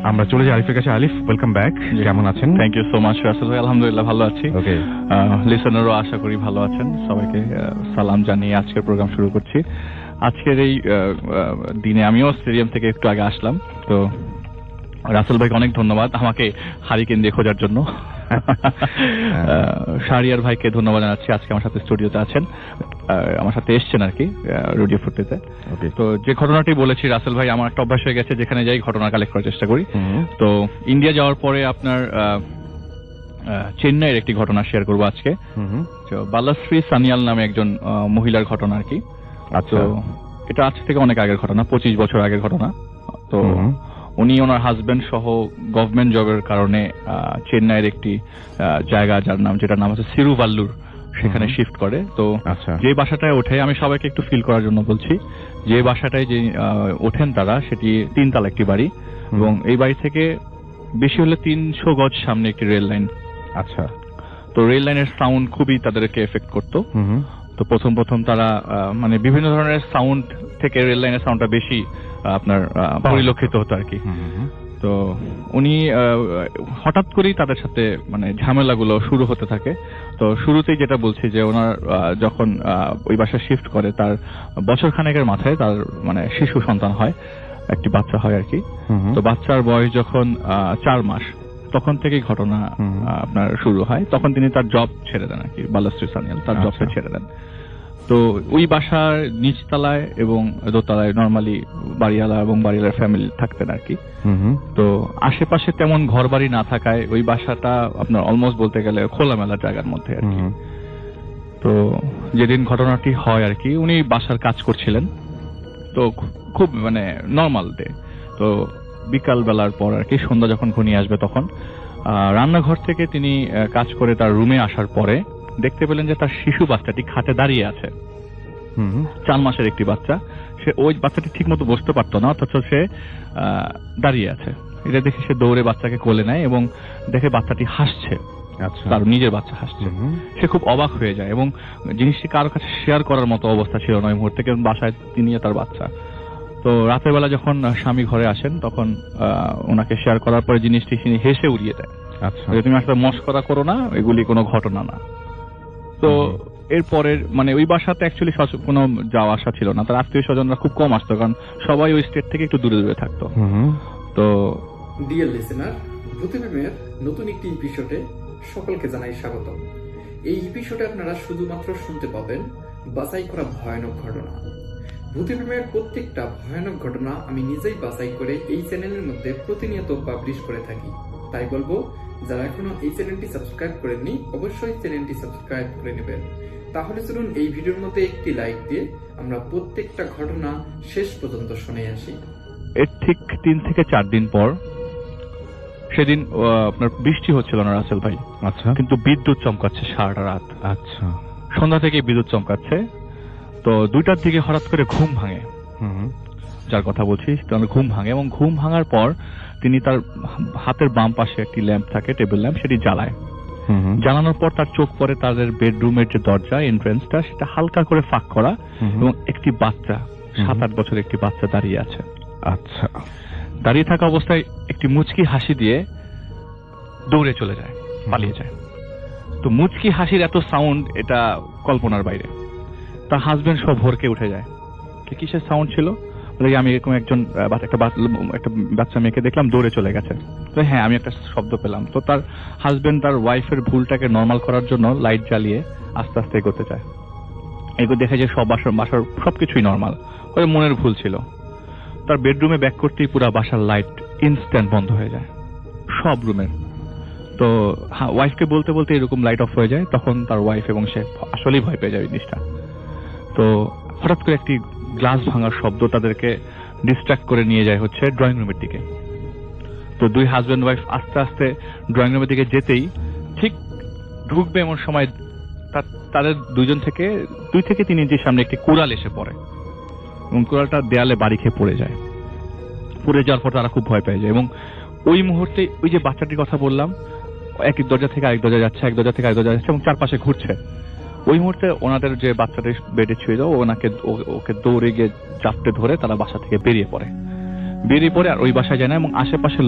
আমরা চলে যাই আলিফের কাছে। আলিফ, ওয়েলকাম ব্যাক। কেমন আছেন? Thank you so much Rasel ভাই। আলহামদুলিল্লাহ ভালো আছি। ওকে, লিসেনারও আশা করি ভালো আছেন। সবাইকে সালাম জানিয়ে আজকের প্রোগ্রাম শুরু করছি। আজকের এই দিনে আমিও স্টেডিয়াম থেকে একটু আগে আসলাম। তো রাসেল ভাইকে অনেক ধন্যবাদ আমাকে হারিকেন দিয়ে খোঁজার জন্য। শাহরিয়ার ভাইকে ধন্যবাদ জানাচ্ছি, আজকে আমার সাথে স্টুডিওতে আছেন, আমার সাথে এসছেন আর কি রেডিও ফুটেতে। তো যে ঘটনাটি বলেছি রাসেল ভাই, আমার একটা অভ্যাস হয়ে গেছে যেখানে যাই ঘটনা কালেক্ট করার চেষ্টা করি। তো ইন্ডিয়া যাওয়ার পরে আপনার চেন্নাইয়ের একটি ঘটনা শেয়ার করবো আজকে। বালাশ্রী সানিয়াল নামে একজন মহিলার ঘটনা আর কি। তো এটা আজ থেকে অনেক আগের ঘটনা, 25 বছর আগের ঘটনা। তো উনি ওনার হাজবেন্ড সহ গভর্নমেন্ট জবের কারণে চেন্নাইয়ের একটি জায়গা যেটার নাম হচ্ছে সিরুভাল্লুর, সেখানে শিফট করে। তো যে বাসাটায় ওঠে, আমি সবাইকে একটু ফিল করার জন্য বলছি, যে বাসাটায় যে ওঠেন তারা, সেটি 3 তলা একটি বাড়ি এবং এই বাড়ি থেকে বেশি হলে 300 গজ সামনে একটি রেল লাইন। আচ্ছা, তো রেল লাইনের সাউন্ড খুবই তাদেরকে এফেক্ট করতো। তো প্রথম তারা মানে বিভিন্ন ধরনের সাউন্ড থেকে রেল লাইনের সাউন্ডটা বেশি আপনার পরিলক্ষিত হতো আর কি। তো উনি হঠাৎ করেই তাদের সাথে মানে ঝামেলাগুলো শুরু হতে থাকে। তো শুরুতেই যেটা বলছি যে ওনার যখন ওই বাসায় শিফট করে, তার বছর খানেকের মাথায় তার মানে শিশু সন্তান হয়, একটি বাচ্চা হয় আর কি। তো বাচ্চার বয়স যখন 4 মাস, তখন থেকেই ঘটনা আপনার শুরু হয়। তখন তিনি তার জব ছেড়ে দেন আর কি, বালাশ্রী সানিয়াল তার জবটা ছেড়ে দেন। তো ওই বাসার নিচতলায় এবং দোতলায় নর্মালি বাড়িওয়ালা এবং বাড়িওয়ালার ফ্যামিলি থাকতেন আর কি। তো আশেপাশে তেমন ঘর বাড়ি না থাকায় ওই বাসাটা আপনার অলমোস্ট বলতে গেলে খোলামেলা জায়গার মধ্যে আর কি। তো যেদিন ঘটনাটি হয় আর কি, উনি বাসার কাজ করছিলেন। তো খুব মানে নর্মাল ডে। তো বিকাল বেলার পর আর কি, সন্ধ্যা যখন ঘনিয়ে আসবে তখন রান্নাঘর থেকে তিনি কাজ করে তার রুমে আসার পরে দেখতে পেলেন যে তার শিশু বাচ্চাটি খাটে দাঁড়িয়ে আছে। 4 মাসের একটি বাচ্চা। সে ওই বাচ্চাটি ঠিক মতো বসতে পারতো না, অথচ সে দাঁড়িয়ে আছে। এটা দেখে সে দৌড়ে বাচ্চাকে কোলে নেয় এবং দেখে বাচ্চাটি হাসছে। তার নিজের বাচ্চা হাসছে। সে খুব অবাক হয়ে যায় এবং জিনিসটি কারো কাছে শেয়ার করার মতো অবস্থা ছিল না ওই মুহূর্তে, কারণ বাসায় তিনি তার বাচ্চা। তো রাতের বেলা যখন স্বামী ঘরে আসেন, তখন ওনাকে শেয়ার করার পরে জিনিসটি তিনি হেসে উড়িয়ে দেয়। আচ্ছা, তুমি আসলে মস্করা করো না, এগুলি কোনো ঘটনা না। তো এরপরের মানে ওই বাসাতে অ্যাকচুয়ালি কোনো যাওয়া আসা ছিল না, তার আত্মীয় স্বজনরা খুব কম আসতো, কারণ সবাই ওই স্টেট থেকে একটু দূরে দূরে থাকতো। তো ডিয়ার লিসেনার, ভূতিপ্রেমের নতুন একটি এপিসোডে সকলকে জানাই স্বাগত। এই এপিসোডে আপনারা শুধুমাত্র শুনতে পাবেন বাছাই করা ভয়ানক ঘটনা। ভূতিপ্রেমের প্রত্যেকটা ভয়ানক ঘটনা আমি নিজেই বাছাই করে এই চ্যানেলের মধ্যে প্রতিনিয়ত পাবলিশ করে থাকি। তাই বলবো, যারা এখনো এই চ্যানেলটি সাবস্ক্রাইব করেননি, অবশ্যই চ্যানেলটি সাবস্ক্রাইব করে নেবেন। তাহলে চলুন এই ভিডিওর মধ্যে একটি লাইক দিয়ে আমরা প্রত্যেকটা ঘটনা শেষ পর্যন্ত শুনে আসি। এর ঠিক 3 থেকে 4 দিন পর, সেদিন আপনার বৃষ্টি হচ্ছিল না রাসেল ভাই। আচ্ছা, কিন্তু বিদ্যুৎ চমকাচ্ছে সারাটা রাত। আচ্ছা, সন্ধ্যা থেকে বিদ্যুৎ চমকাচ্ছে। তো 2টার দিকে হঠাৎ করে ঘুম ভাঙে, যার কথা বলছি তার ঘুম ভাঙে এবং ঘুম ভাঙার পর তিনি তার হাতের বাম পাশে একটি ল্যাম্প থাকে, টেবিল ল্যাম্প, সেটি জ্বালায়। জ্বালানোর পর তার চোখ পড়ে তাদের বেডরুমের যে দরজা, এন্ট্রান্সটা, সেটা হালকা করে ফাঁক করা এবং একটি বাচ্চা, 7-8 বছরের একটি বাচ্চা দাঁড়িয়ে আছে। আচ্ছা, দাঁড়িয়ে থাকা অবস্থায় একটি মুচকি হাসি দিয়ে দৌড়ে চলে যায়, পালিয়ে যায়। তো মুচকি হাসির এত সাউন্ড, এটা কল্পনার বাইরে। তার হাজবেন্ড সব ভরকে উঠে যায়। কিসের সাউন্ড ছিল? আমি এরকম একটা বাচ্চা মেয়েকে দেখলাম দৌড়ে চলে গেছে। তো হ্যাঁ, আমি একটা শব্দ পেলাম। তো তার হাজবেন্ড তার ওয়াইফের ভুলটাকে নর্মাল করার জন্য লাইট জ্বালিয়ে আস্তে আস্তে এগোতে চায়। এগো দেখে যে সব বাসার সবকিছুই নর্মাল, ওই মনের ভুল ছিল। তার বেডরুমে ব্যাক করতেই পুরো বাসার লাইট ইনস্ট্যান্ট বন্ধ হয়ে যায়, সব রুমের। তো ওয়াইফকে বলতে বলতে এরকম লাইট অফ হয়ে যায়। তখন তার ওয়াইফ এবং সে আসলেই ভয় পেয়ে যায় জিনিসটা। তো হঠাৎ করে একটি গ্লাস ভাঙার শব্দ তাদেরকে ডিস্ট্রাক্ট করে নিয়ে যায় হচ্ছে ড্রয়িং রুমের দিকে। তো 2 হাজব্যান্ড ওয়াইফ আস্তে আস্তে ড্রয়িং রুমের দিকে যেতেই ঠিক ঢুকবে এমন সময় তাদের 2 থেকে 3 ইঞ্চির সামনে একটি কুড়াল এসে পড়ে এবং কুড়ালটা দেয়ালে বাড়ি খেয়ে পড়ে যায়। পড়ে যাওয়ার পর তারা খুব ভয় পেয়ে যায় এবং ওই মুহূর্তে ওই যে বাচ্চাটির কথা বললাম, এক দরজা থেকে আরেক দরজা যাচ্ছে, এক দরজা থেকে আরেক দরজা যাচ্ছে এবং চারপাশে ঘুরছে। ওই মুহূর্তে ওনাদের যে বাচ্চাটি বেডে ছিল, ওকে দৌড়ে গিয়ে চাপটে ধরে তারা বাসা থেকে বেরিয়ে পড়ে। বেরিয়ে পড়ে আর ওই বাসায় যায় না এবং আশেপাশের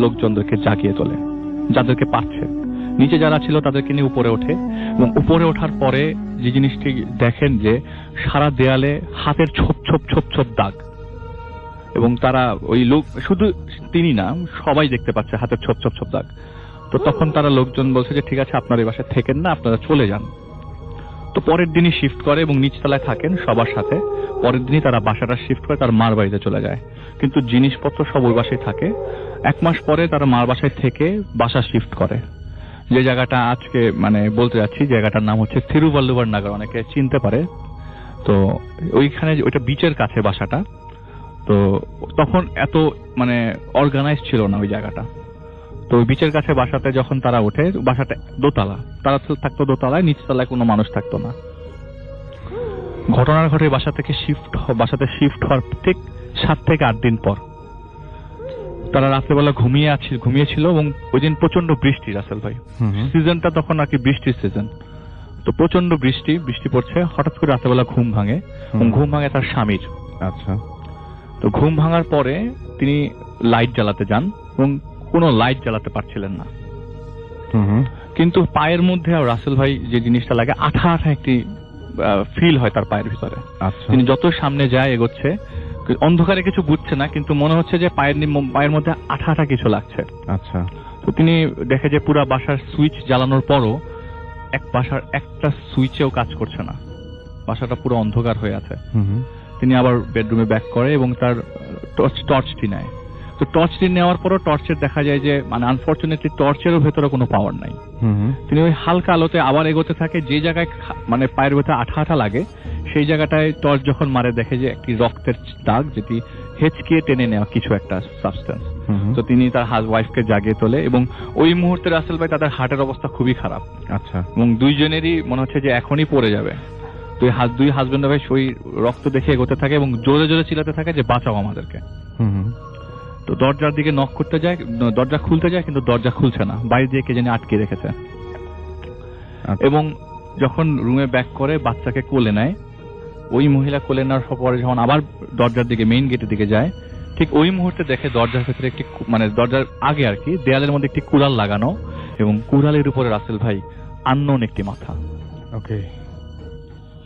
লোকজনদেরকে জাগিয়ে তোলে, যাদেরকে পাচ্ছে। নিচে যারা ছিল তাদেরকে নিয়ে উপরে ওঠে এবং উপরে ওঠার পরে যে জিনিসটি দেখেন যে সারা দেয়ালে হাতের ছোপ ছোপ ছোপ ছোপ দাগ, এবং তারা ওই লোক, শুধু তিনি না সবাই দেখতে পাচ্ছে হাতের ছোপ ছোপ ছোপ দাগ। তো তখন তারা লোকজন বলছে যে ঠিক আছে আপনারা এই বাসায় থেকেন না, আপনারা চলে যান। তো পরের দিনই শিফট করে এবং নিচতলায় থাকেন সবার সাথে। পরের দিনই তারা বাসাটা শিফট করে তার মার বাড়িতে চলে যায়, কিন্তু জিনিসপত্র সব ওই বাসায় থাকে। 1 মাস পরে তারা মার বাসায় থেকে বাসা শিফট করে, যে জায়গাটা আজকে মানে বলতে যাচ্ছি, জায়গাটার নাম হচ্ছে থিরুভাল্লুভার নাগার, অনেকে চিনতে পারে। তো ওইখানে ওইটা বিচের কাছে বাসাটা। তো তখন এত মানে অর্গানাইজ ছিল না ওই জায়গাটা। তো ওই বিচের কাছে বাসাতে যখন তারা ওঠে, বাসাটা দোতলা, তারা থাকতো দোতলায়, নিচতলায় কোনো মানুষ থাকতো না। ঘটনার ঘটে বাসাতে শিফট হওয়ার ঠিক 7 থেকে 8 দিন পর তারা রাত্রেবেলা ঘুমিয়েছিল এবং ওই দিন প্রচন্ড বৃষ্টি, রাসেল ভাই, সিজনটা তখন আর কি বৃষ্টির সিজন। তো প্রচন্ড বৃষ্টি পড়ছে, হঠাৎ করে রাত্রেবেলা ঘুম ভাঙে এবং ঘুম ভাঙে তার স্বামীর। আচ্ছা। তো ঘুম ভাঙার পরে তিনি লাইট জ্বালাতে যান এবং কোনো লাইট জ্বালাতে পারছিলেন না। কিন্তু পায়ের মধ্যে আর রাসেল ভাই যে জিনিসটা লাগে, আঠা আঠা একটি ফিল হয় তার পায়ের ভিতরে। তিনি যত সামনে যায় এগোচ্ছে, অন্ধকারে কিছু বুঝছে না, কিন্তু মনে হচ্ছে যে পায়ের মধ্যে আঠা আঠা কিছু লাগছে। আচ্ছা। তো তিনি দেখে যে পুরা বাসার সুইচ জ্বালানোর পরও বাসার একটা সুইচেও কাজ করছে না, বাসাটা পুরো অন্ধকার হয়ে আছে। তিনি আবার বেডরুমে ব্যাক করে এবং তার টর্চটি নেয়। তো টর্চটি নেওয়ার পরও টর্চের দেখা যায় যে মানে আনফরচুনেটলি টর্চেরও ভেতরে কোনো পাওয়ার নাই। তিনি ওই হালকা আলোতে আবার এগোতে থাকে, যে জায়গায় মানে পায়ের ভেতরে আঠা আঠা লাগে সেই জায়গাটায় টর্চ যখন মারে দেখে যে একটি রক্তের দাগ, যেটি হেঁচকিয়ে টেনে নেওয়া কিছু একটা সাবস্টেন্স। তো তিনি তার ওয়াইফকে জাগিয়ে তোলে এবং ওই মুহূর্তে রাসেল ভাই তাদের হার্টের অবস্থা খুবই খারাপ। আচ্ছা। এবং দুইজনেরই মনে হচ্ছে যে এখনই পড়ে যাবে। দুই হাজবেন্ড ভাই সেই রক্ত দেখে এগোতে থাকে এবং জোরে জোরে চিল্লাতে থাকে যে বাঁচাও আমাদেরকে। তো দরজার দিকে নক করতে যায়, দরজা খুলতে যায়, কিন্তু দরজা খুলছে না, বাইরে দিয়ে কে জানি আটকে রেখেছে। এবং যখন রুমে ব্যাক করে বাচ্চাকে কোলে নেয়, ওই মহিলা কোলে নেওয়ার পরে যখন আবার দরজার দিকে মেইন গেটের দিকে যায়, ঠিক ওই মুহূর্তে দেখে দরজার ভেতরে একটি মানে দরজার আগে আর কি দেয়ালের মধ্যে একটি কুড়াল লাগানো এবং কুড়ালের উপরে রাসেল ভাই আননোন একটি মাথা। ওকে।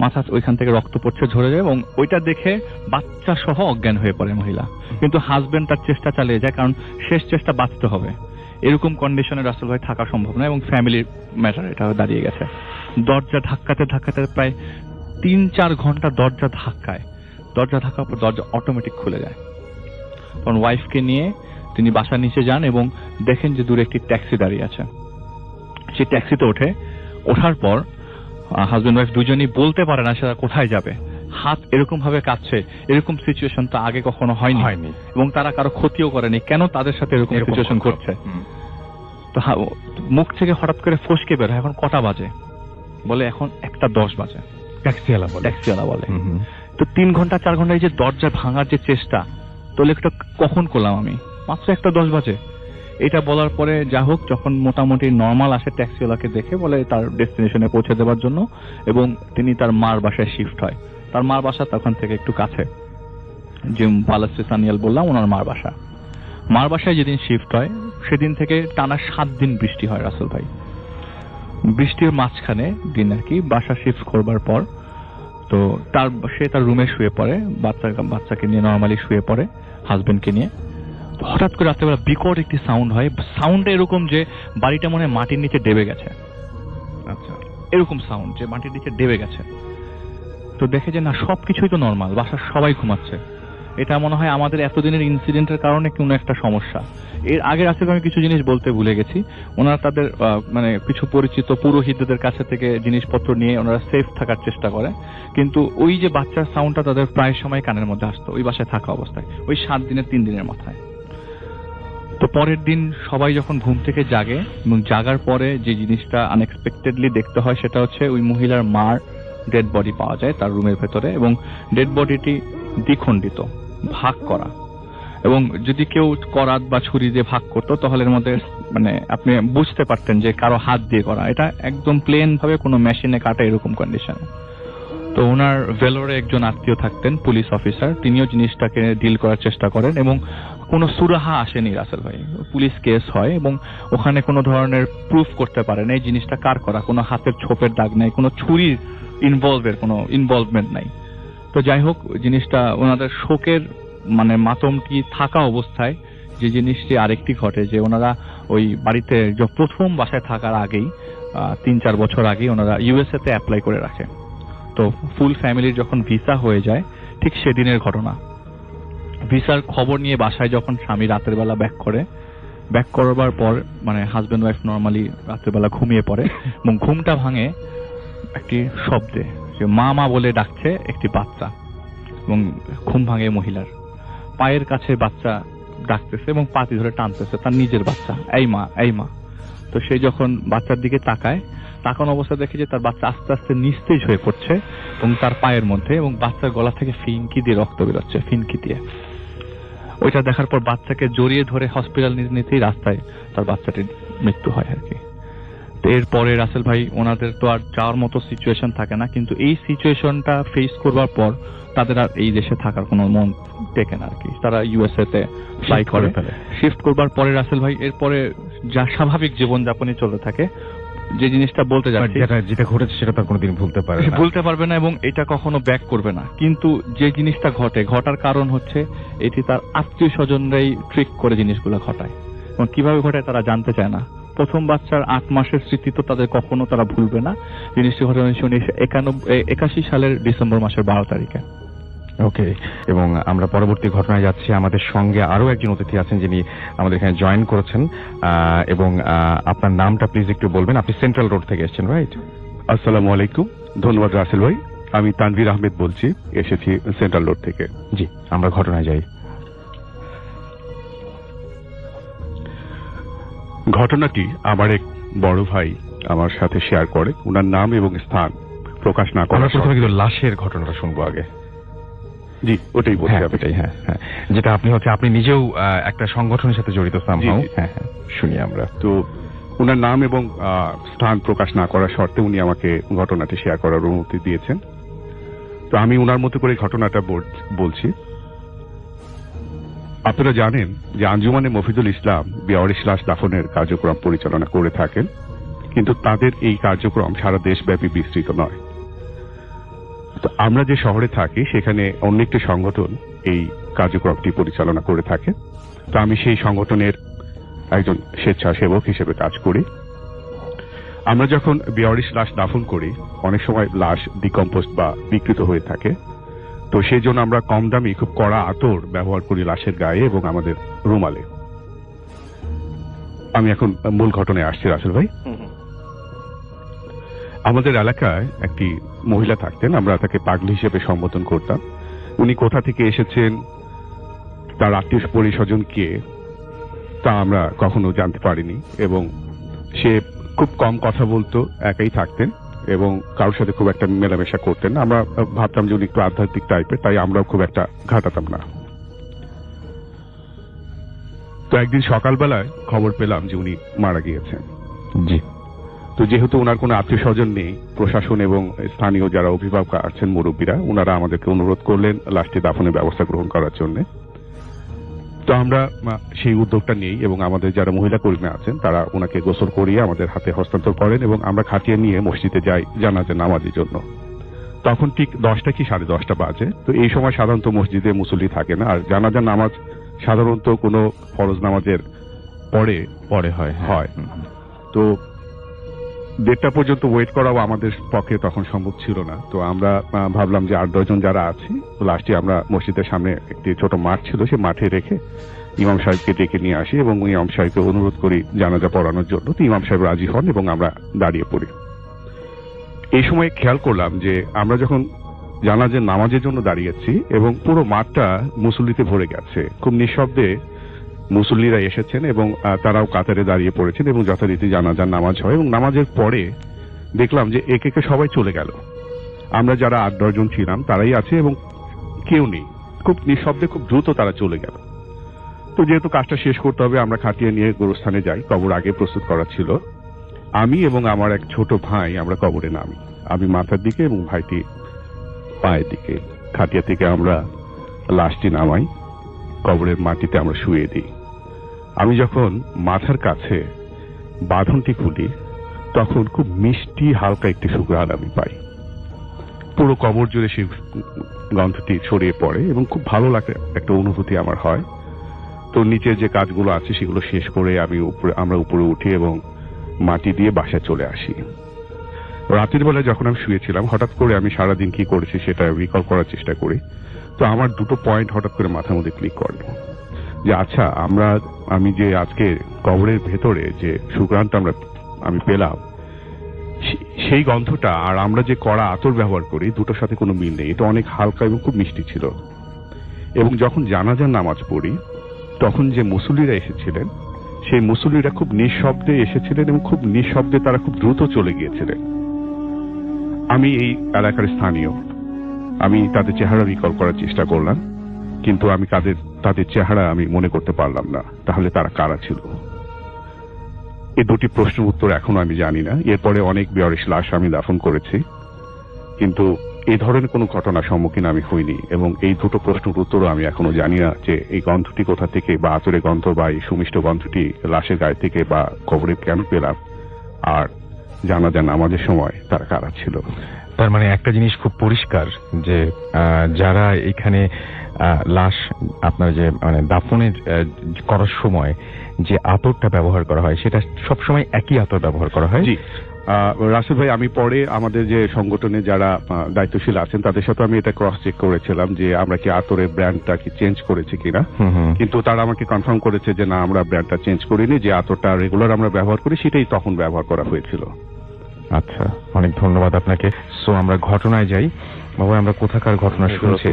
মাথা ওইখান থেকে রক্ত পড়ছে, ঝরে যায় এবং ওইটা দেখে বাচ্চা সহ অজ্ঞান হয়ে পড়ে মহিলা। কিন্তু হাজবেন্ড তার চেষ্টা চালিয়ে যায়, কারণ শেষ চেষ্টা বাঁচতে হবে। এরকম কন্ডিশনে রাসেল ভাই থাকা সম্ভব না এবং ফ্যামিলির ম্যাটার এটা দাঁড়িয়ে গেছে। দরজা ধাক্কাতে প্রায় 3-4 ঘন্টা দরজা ধাক্কার পর দরজা অটোমেটিক খুলে যায়। তখন ওয়াইফকে নিয়ে তিনি বাসার নিচে যান এবং দেখেন যে দূরে একটি ট্যাক্সি দাঁড়িয়ে আছে। সেই ট্যাক্সিতে ওঠার পর হাজবেন্ড ওয়াইফ দুজনেই বলতে পারে না সেটা কোথায় যাবে। হাত এরকম ভাবে কাঁপছে, এরকম সিচুয়েশন তো আগে কখনো হয়নি এবং তারা কারো ক্ষতিও করেনি, কেন তাদের সাথে এরকম সিচুয়েশন ঘটছে। তো মুখ থেকে হঠাৎ করে ফসকে বের হয়, এখন কটা বাজে? বলে এখন 1:10 বাজে। ট্যাক্সিওয়ালা বলে। তো 3 ঘন্টা 4 ঘন্টা এই যে দরজা ভাঙার যে চেষ্টা, তো লেখটা কখন করলাম আমি? মাত্র 1:10 বাজে। এটা বলার পরে যা হোক, যখন মোটামুটি নর্মাল আসে ট্যাক্সিওয়ালাকে দেখে বলে তার ডেস্টিনেশনে পৌঁছে দেওয়ার জন্য, এবং তিনি তার মার বাসায় শিফট হয়। তার মার বাসা তখন থেকে একটু কাছে, যে বালাশ্রী সানিয়াল বললাম ওনার মার বাসায় যেদিন শিফট হয় সেদিন থেকে টানা 7 দিন বৃষ্টি হয় রাসেল ভাই। বৃষ্টির মাঝখানে দিন আর কি বাসা শিফট করবার পর তো সে তার রুমে শুয়ে পড়ে, বাচ্চাকে নিয়ে নর্মালি শুয়ে পড়ে হাজবেন্ডকে নিয়ে। হঠাৎ করে রাত্রেবেলা বিকট একটি সাউন্ড হয়। সাউন্ডটা এরকম যে বাড়িটা মনে হয় মাটির নিচে ডেবে গেছে। আচ্ছা, এরকম সাউন্ড যে মাটির নিচে ডেবে গেছে। তো দেখে যে না, সবকিছুই তো নর্মাল, বাসার সবাই ঘুমাচ্ছে। এটা মনে হয় আমাদের এতদিনের ইনসিডেন্টের কারণে কোনো একটা সমস্যা। এর আগের আসলে আমি কিছু জিনিস বলতে ভুলে গেছি। ওনারা তাদের মানে কিছু পরিচিত পুরোহিতদের কাছে থেকে জিনিসপত্র নিয়ে ওনারা সেফ থাকার চেষ্টা করে, কিন্তু ওই যে বাচ্চার সাউন্ডটা তাদের প্রায় সময় কানের মধ্যে আসতো ওই বাসায় থাকা অবস্থায়, ওই 7 দিনের 3 দিনের মাথায়। তো পরের দিন সবাই যখন ঘুম থেকে জাগে এবং জাগার পরে যে জিনিসটা আনএক্সপেক্টেডলি দেখতে হয় সেটা হচ্ছে ওই মহিলার মার ডেড বডি পাওয়া যায় তার রুমের ভেতরে, এবং ডেড বডিটি দ্বিখণ্ডিত, ভাগ করা। এবং যদি কেউ করাত বা ছুরি দিয়ে ভাগ করতো তাহলে এর মধ্যে মানে আপনি বুঝতে পারতেন যে কারো হাত দিয়ে করা, এটা একদম প্লেন ভাবে কোনো মেশিনে কাটা এরকম কন্ডিশন। তো তো ওনার ভেলোরে একজন আত্মীয় থাকতেন পুলিশ অফিসার, তিনিও জিনিসটাকে ডিল করার চেষ্টা করেন এবং কোনো সুরাহা আসেনি রাসেল ভাই। পুলিশ কেস হয় এবং ওখানে কোনো ধরনের প্রুফ করতে পারে না এই জিনিসটা কার করা, কোনো হাতের ছোপের দাগ নাই, কোনো ছুরির কোনো ইনভলভমেন্ট নাই। তো যাই হোক, জিনিসটা ওনাদের শোকের মানে মাতমটি থাকা অবস্থায় যে জিনিসটি আরেকটি ঘটে যে ওনারা ওই বাড়িতে প্রথম বাসায় থাকার আগেই 3-4 বছর আগেই ওনারা ইউএসএ তে অ্যাপ্লাই করে রাখে। তো ফুল ফ্যামিলির যখন ভিসা হয়ে যায় ঠিক সেদিনের ঘটনা। ভিসার খবর নিয়ে বাসায় যখন স্বামী রাতের বেলা ব্যাক করবার পর মানে হাজবেন্ড ওয়াইফ নর্মালি রাতের বেলা ঘুমিয়ে পড়ে এবং ঘুমটা ভাঙে একটি শব্দে, যে মা মা বলে ডাকছে একটি বাচ্চা, এবং ঘুম ভাঙে মহিলার। পায়ের কাছে বাচ্চা ডাকতেছে এবং পাতি ধরে টানতেছে, তার নিজের বাচ্চা, এই মা এই মা। তো সে যখন বাচ্চার দিকে তাকানো অবস্থা দেখে যে তার বাচ্চা আস্তে আস্তে নিস্তেজ হয়ে পড়ছে এবং তার পায়ের মধ্যে, এবং বাচ্চার গলা থেকে ফিনকি দিয়ে রক্ত বেরোচ্ছে, ফিনকি দিয়ে। ওইটা দেখার পর বাচ্চাকে জড়িয়ে ধরে হসপিটাল নিতেই রাস্তায় তার বাচ্চাটির মৃত্যু হয় আর কি। তো এরপরে রাসেল ভাই ওনাদের তো আর যাওয়ার মতো সিচুয়েশন থাকে না, কিন্তু এই সিচুয়েশনটা ফেস করবার পর তাদের আর এই দেশে থাকার কোনো মন টেকে না আর কি। তারা ইউএসএ তে ফ্লাই করে শিফট করবার পরে রাসেল ভাই এরপরে যা স্বাভাবিক জীবনযাপনই চলতে থাকে। যে জিনিসটা বলতে যাচ্ছি, যেটা ঘটেছে সেটা তার কোনোদিন ভুলতে পারবে না এবং এটা কখনো ব্যাক করবে না। কিন্তু যে জিনিসটা ঘটার কারণ হচ্ছে এটি তার আত্মীয় স্বজনরাই ট্রিক করে জিনিসগুলো ঘটায়, এবং কিভাবে ঘটায় তারা জানতে চায় না। প্রথম বাচ্চার 8 মাসের স্মৃতি তো তাদের কখনো তারা ভুলবে না। জিনিসটি ঘটে 1981 সালের ডিসেম্বর মাসের 12 তারিখে। ওকে, এবং আমরা পরবর্তী ঘটনায় যাচ্ছি। আমাদের সঙ্গে আরো একজন অতিথি আছেন যিনি আমাদের এখানে জয়েন করেছেন, এবং আপনার নামটা প্লিজ একটু বলবেন। আপনি সেন্ট্রাল রোড থেকে এসেছেন, রাইট? আসসালামু আলাইকুম, ধন্যবাদ রাসেল ভাই। আমি তানভীর আহমেদ বলছি, এসেছি সেন্ট্রাল রোড থেকে। জি, আমরা ঘটনায় যাই। ঘটনাটি আমার এক বড় ভাই আমার সাথে শেয়ার করে। ওনার নাম এবং স্থান প্রকাশ না করার প্রথমে কিন্তু লাশের ঘটনাটা শুনবো আগে। জি, ওটাই বলছি। হ্যাঁ, যেটা আপনি নিজেও একটা সংগঠনের সাথে জড়িত সামহাও। হ্যাঁ, শুনি আমরা। তো ওনার নাম এবং স্থান প্রকাশ না করার শর্তে উনি আমাকে ঘটনাটি শেয়ার করার অনুমতি দিয়েছেন। তো আমি ওনার মতো করে ঘটনাটা বলছি। আপনারা জানেন যে আঞ্জুমানে মফিদুল ইসলাম বেওয়ারিশ লাশ দাফনের কার্যক্রম পরিচালনা করে থাকেন, কিন্তু তাদের এই কার্যক্রম সারা দেশব্যাপী বিস্তৃত নয়। তো আমরা যে শহরে থাকি সেখানে অন্য একটি সংগঠন এই কার্যক্রমটি পরিচালনা করে থাকে। তো আমি সেই সংগঠনের একজন স্বেচ্ছাসেবক হিসেবে কাজ করি। আমরা যখন বেওয়ারিশ লাশ দাফন করি, অনেক সময় লাশ ডিকম্পোস্ট বা বিকৃত হয়ে থাকে। তো সেই জন্য আমরা কম দামি খুব কড়া আতর ব্যবহার করি লাশের গায়ে এবং আমাদের রুমালে। আমি এখন মূল ঘটনায় আসছি রাসেল ভাই। আমাদের এলাকায় একটি মহিলা থাকতেন, আমরা তাকে পাগলি হিসেবে সম্বোধন করতাম। উনি কোথা থেকে এসেছেন, তার আত্মীয় পরিস্বজন কে, তা আমরা কখনো জানতে পারিনি, এবং সে খুব কম কথা বলতো, একাই থাকতেন এবং কারোর সাথে খুব একটা মেলামেশা করতেন না। আমরা ভাবতাম যে উনি একটু আধ্যাত্মিক টাইপের, তাই আমরাও খুব একটা ঘাটাতাম না। তো একদিন সকালবেলায় খবর পেলাম যে উনি মারা গিয়েছেন। জি। তো যেহেতু ওনার কোনো আত্মীয় স্বজন নেই, প্রশাসন এবং স্থানীয় যারা অভিভাবক আছেন মুরব্বীরা, ওনারা আমাদেরকে অনুরোধ করলেন লাশটি দাফনের ব্যবস্থা গ্রহণ করার জন্য। তো আমরা সেই উদ্যোগটা নিই এবং আমাদের যারা মহিলা কর্মী আছেন তারা ওনাকে গোসল করিয়ে আমাদের হাতে হস্তান্তর করেন এবং আমরা খাটিয়ে নিয়ে মসজিদে যাই জানাজা নামাজের জন্য। তখন ঠিক 10টা কি 10:30 বাজে। তো এই সময় সাধারণত মসজিদে মুসল্লি থাকে না, আর জানাজা নামাজ সাধারণত কোনো ফরজ নামাজের পরে হয়। তো 1:30 পর্যন্ত ওয়েট করাও আমাদের পক্ষে তখন সম্ভব ছিল না। তো আমরা ভাবলাম যে 8-10 জন যারা আছি, লাস্টে আমরা মসজিদের সামনে একটি ছোট মাঠ ছিল, সে মাঠে রেখে ইমাম সাহেবকে ডেকে নিয়ে আসি এবং ইমাম সাহেবকে অনুরোধ করি জানাজা পড়ানোর জন্য। তো ইমাম সাহেব রাজি হন এবং আমরা দাঁড়িয়ে পড়ি। এই সময় খেয়াল করলাম যে আমরা যখন জানাজা নামাজের জন্য দাঁড়িয়েছি এবং পুরো মাঠটা মুসল্লিতে ভরে গেছে, খুব নিঃশব্দে মুসল্লিরা এসেছেন এবং তারাও কাতারে দাঁড়িয়ে পড়েছেন এবং যথারীতি জানাজার নামাজ হয়। এবং নামাজের পরে দেখলাম যে একে একে সবাই চলে গেল। আমরা যারা 8-10 জন ছিলাম তারাই আছে এবং কেউ নেই, খুব নিঃশব্দে খুব দ্রুত তারা চলে গেল। তো যেহেতু কাজটা শেষ করতে হবে, আমরা খাটিয়ে নিয়ে গোরস্থানে যাই। কবর আগে প্রস্তুত করা ছিল। আমি এবং আমার এক ছোট ভাই আমরা কবরে নামি। আমি মাথার দিকে এবং ভাইটি পায়ের দিকে। খাটিয়া থেকে আমরা লাশটি নামাই, কবরের মাটিতে আমরা শুয়ে দিই। আমি যখন মাথার কাছে বাঁধনটি খুলি তখন খুব মিষ্টি হালকা একটি সুঘ্রাণ আমি পাই। পুরো কবর জুড়ে সেই গন্ধটি ছড়িয়ে পড়ে এবং খুব ভালো লাগে, একটা অনুভূতি আমার হয়। তো নিচে যে কাজগুলো আছে সেগুলো শেষ করে আমরা উপরে উঠি এবং মাটি দিয়ে বাসায় চলে আসি। রাতের বেলা যখন আমি শুয়েছিলাম হঠাৎ করে আমি সারাদিন কি করেছি সেটা রিকল করার চেষ্টা করি। তো আমার দুটো পয়েন্ট হঠাৎ করে মাথার মধ্যে ক্লিক করলো যে আচ্ছা, আমি যে আজকে কবরের ভেতরে যে সুঘ্রাণটা আমি পেলাম, সেই গন্ধটা আর আমরা যে কড়া আতর ব্যবহার করি দুটোর সাথে কোনো মিল নেই। এটা অনেক হালকা এবং খুব মিষ্টি ছিল। এবং যখন জানাজার নামাজ পড়ি তখন যে মুসল্লিরা এসেছিলেন সেই মুসল্লিরা খুব নিঃশব্দে এসেছিলেন এবং খুব নিঃশব্দে তারা খুব দ্রুত চলে গিয়েছিলেন। আমি এই এলাকার স্থানীয়, আমি তাদের চেহারা রিকল করার চেষ্টা করলাম, কিন্তু আমি তাদের চেহারা আমি মনে করতে পারলাম না। তাহলে তারা কারা ছিল? এই দুটি প্রশ্নের উত্তর এখনো আমি জানি না। এরপরে অনেক বেয়ারিশ লাশ আমি দাফন করেছি, কিন্তু এই ধরনের কোনো ঘটনার সম্মুখীন আমি হইনি এবং এই দুটো প্রশ্নের উত্তরও আমি এখনো জানি না যে এই গন্ধটি কোথা থেকে, বা আতরের গন্ধ বা এই সুমিষ্ট গন্ধটি লাশের গায়ে থেকে বা কবরে কেন পেলাম, আর জানাজা নামাজের সময় তারা কারা ছিল। তার মানে একটা জিনিস খুব পরিষ্কার যে যারা এখানে লাশ আপনার যে মানে দাফনের করার সময় যে আতরটা ব্যবহার করা হয় সেটা সবসময় একই আতর ব্যবহার করা হয়। জি রাসেল ভাই, আমি পরে আমাদের যে সংগঠনে যারা দায়িত্বশীল আছেন তাদের সাথে আমি এটা ক্রস চেক করেছিলাম যে আমরা কি আতরের ব্র্যান্ডটা কি চেঞ্জ করেছি কিনা, কিন্তু তারা আমাকে কনফার্ম করেছে যে না, আমরা ব্র্যান্ডটা চেঞ্জ করিনি, যে আতরটা রেগুলার আমরা ব্যবহার করি সেটাই তখন ব্যবহার করা হয়েছিল। আচ্ছা, অনেক ধন্যবাদ আপনাকে। সো আমরা ঘটনায় যাই। বাবা, আমরা কোথাকার ঘটনা শুনছি?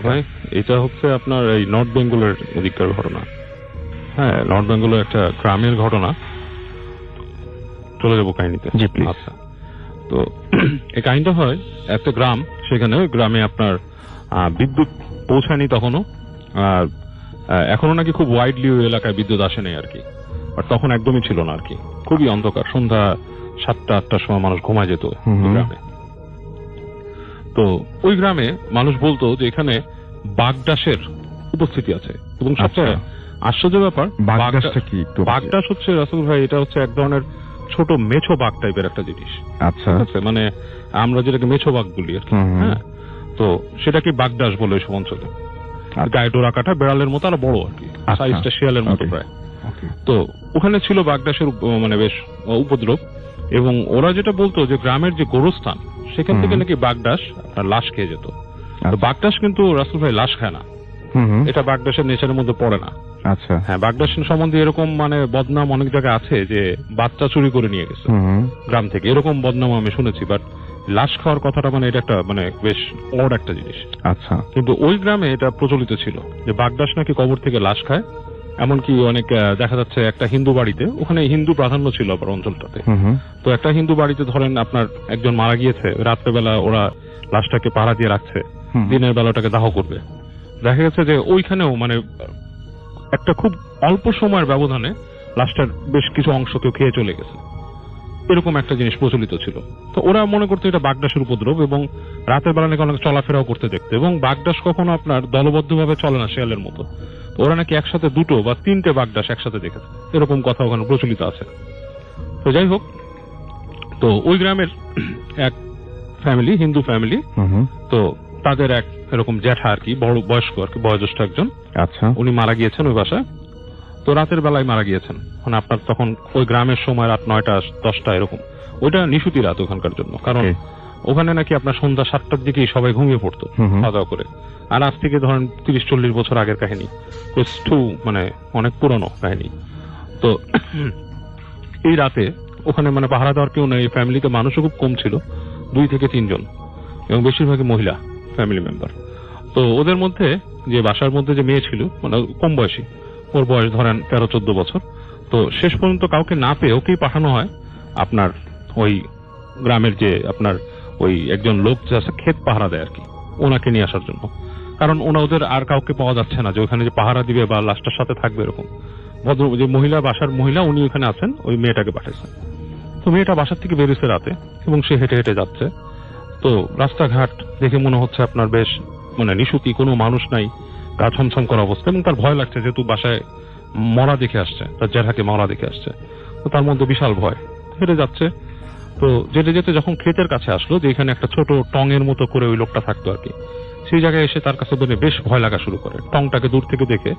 এটা হচ্ছে আপনার এই নর্থ বেঙ্গলের ওদিককার ঘটনা। হ্যাঁ, নর্থ বেঙ্গলের একটা গ্রামের ঘটনা। চলে যাবো কাহিনীতে। জি প্লিজ। আচ্ছা, তো এই কাহিনীটা হয় একটা গ্রাম, সেখানে ওই গ্রামে আপনার বিদ্যুৎ পৌঁছায়নি তখনও, আর এখনো নাকি খুব ওয়াইডলি ওই এলাকায় বিদ্যুৎ আসে নাই আর কি। আর তখন একদমই ছিল না আর কি, খুবই অন্ধকার। সন্ধ্যা 7টা-8টার সময় মানুষ ঘুমায় যেত গ্রামে। তো ওই গ্রামে মানুষ বলতো যে এখানে বাগডাসের উপস্থিতি আছে, এবং সবচেয়ে আশ্চর্য ব্যাপার, বাগডাসটা কি? বাগডাস হচ্ছে রাসেল ভাই, এটা হচ্ছে এক ধরনের ছোট মেছো বাঘ টাইপের একটা জিনিস। আচ্ছা, মানে আমরা যেটাকে মেছো বাঘ বলি আর কি। হ্যাঁ, তো সেটাকে বাগডাস বলে ওইসব অঞ্চলে। গায়ে ডোরা কাটা, বেড়ালের মতো আর বড় আর কি, সাইজটা শিয়ালের মতো প্রায়। তো ওখানে ছিল বাগডাসের মানে বেশ উপদ্রব, এবং ওরা যেটা বলতো যে গ্রামের যে গোরস্থান সেখান থেকে নাকি বাগডাস আপনার লাশ খেয়ে যেত। বাগডাস কিন্তু রাসেল ভাই লাশ খায় না, এটা বাগডাসের নেচারের মধ্যে পড়ে না। আচ্ছা, হ্যাঁ, বাগডাস সম্বন্ধে এরকম মানে বদনাম অনেক জায়গায় আছে যে বাচ্চা চুরি করে নিয়ে গেছে গ্রাম থেকে, এরকম বদনাম আমি শুনেছি। বাট লাশ খাওয়ার কথাটা মানে এটা একটা মানে বেশ অড একটা জিনিস। আচ্ছা, কিন্তু ওই গ্রামে এটা প্রচলিত ছিল যে বাগডাস নাকি কবর থেকে লাশ খায়। এমনকি অনেক দেখা যাচ্ছে একটা হিন্দু বাড়িতে, ওখানে হিন্দু প্রাধান্য ছিল আবার অঞ্চলটাতে। তো একটা হিন্দু বাড়িতে ধরেন আপনার একজন মারা গিয়েছে, রাত্রেবেলা ওরা লাশটাকে পাহারা দিয়ে রাখছে, দিনের বেলাটাকে দাহ করবে। দেখা গেছে যে ওইখানেও মানে একটা খুব অল্প সময়ের ব্যবধানে লাশটার বেশ কিছু অংশ কেউ খেয়ে চলে গেছে, এরকম একটা জিনিস প্রচলিত ছিল। তো ওরা মনে করতো এটা বাগডাসের উপদ্রব, এবং রাতের বেলা নাকি অনেক চলাফেরাও করতে দেখতো। এবং বাগডাস কখনো আপনার দলবদ্ধভাবে চলে না শিয়ালের মতো, ওরা নাকি একসাথে 2 বা 3টে বাগডাস একসাথে দেখেছে, এরকম কথা ওখানে প্রচলিত আছে। তো যাই হোক, তো ওই গ্রামের এক ফ্যামিলি, হিন্দু ফ্যামিলি, তো তাদের এক এরকম জ্যাঠা আর কি, বড় বয়স্ক আর কি, বয়োজ্যেষ্ঠ একজন। আচ্ছা, উনি মারা গিয়েছেন ওই বাসায়। তো রাতের বেলায় মারা গিয়েছেন, মানে আপনার তখন ওই গ্রামের সময় রাত 9টা-10টা এরকম। ওইটা নিশুতি রাত ওখানকার জন্য, কারণ ওখানে নাকি আপনার সন্ধ্যা 7টার দিকেই সবাই ঘুমিয়ে পড়তো খাওয়া দাওয়া করে। আর আজ থেকে ধরেন 30-40 বছর আগের কাহিনী, মানে অনেক পুরনো কাহিনী। তো এই রাতে ওখানে মানে পাহারা দেওয়ার কেউ নেই, ফ্যামিলিতে মানুষও খুব কম ছিল, 2 থেকে 3 জন, এবং বেশিরভাগই মহিলা ফ্যামিলি মেম্বার। তো ওদের মধ্যে যে বাসার মধ্যে যে মেয়ে ছিল, মানে কম বয়সী, ওর বয়স ধরেন 13-14 বছর। তো শেষ পর্যন্ত কাউকে না পেয়ে ওকেই পাঠানো হয় আপনার ওই গ্রামের যে আপনার ওই একজন লোক যে আছে ক্ষেত পাহারা দেয় আর কি, ওনাকে নিয়ে আসার জন্য। কারণ ওদের আর কাউকে পাওয়া যাচ্ছে না যে ওখানে যে পাহারা দিবে বা লাশটার সাথে থাকবে এরকম। ভদ্র যে মহিলা, বাসার মহিলা, উনি ওখানে আছেন, ওই মেয়েটাকে পাঠাইছেন। তো মেয়েটা বাসার থেকে বেরিয়েছে রাতে, এবং সে হেঁটে হেঁটে যাচ্ছে। তো রাস্তাঘাট দেখে মনে হচ্ছে আপনার বেশ মানে নিশুতি, কোনো মানুষ নাই, গা ছমছম করা অবস্থা, এবং তার ভয় লাগছে যেহেতু বাসায় মরা দেখে আসছে, তার জেঠাকে মরা দেখে আসছে, তো তার মধ্যে বিশাল ভয়। হেঁটে যাচ্ছে, তো যেতে যেতে যখন ক্ষেতের কাছে আসলো, যে এখানে একটা ছোট টঙের মতো করে ওই লোকটা থাকতো আর কি, সেই জায়গায় এসে তার কাছে ধরে বেশ ভয় লাগা শুরু করে। টংটাকে দূর থেকে দেখে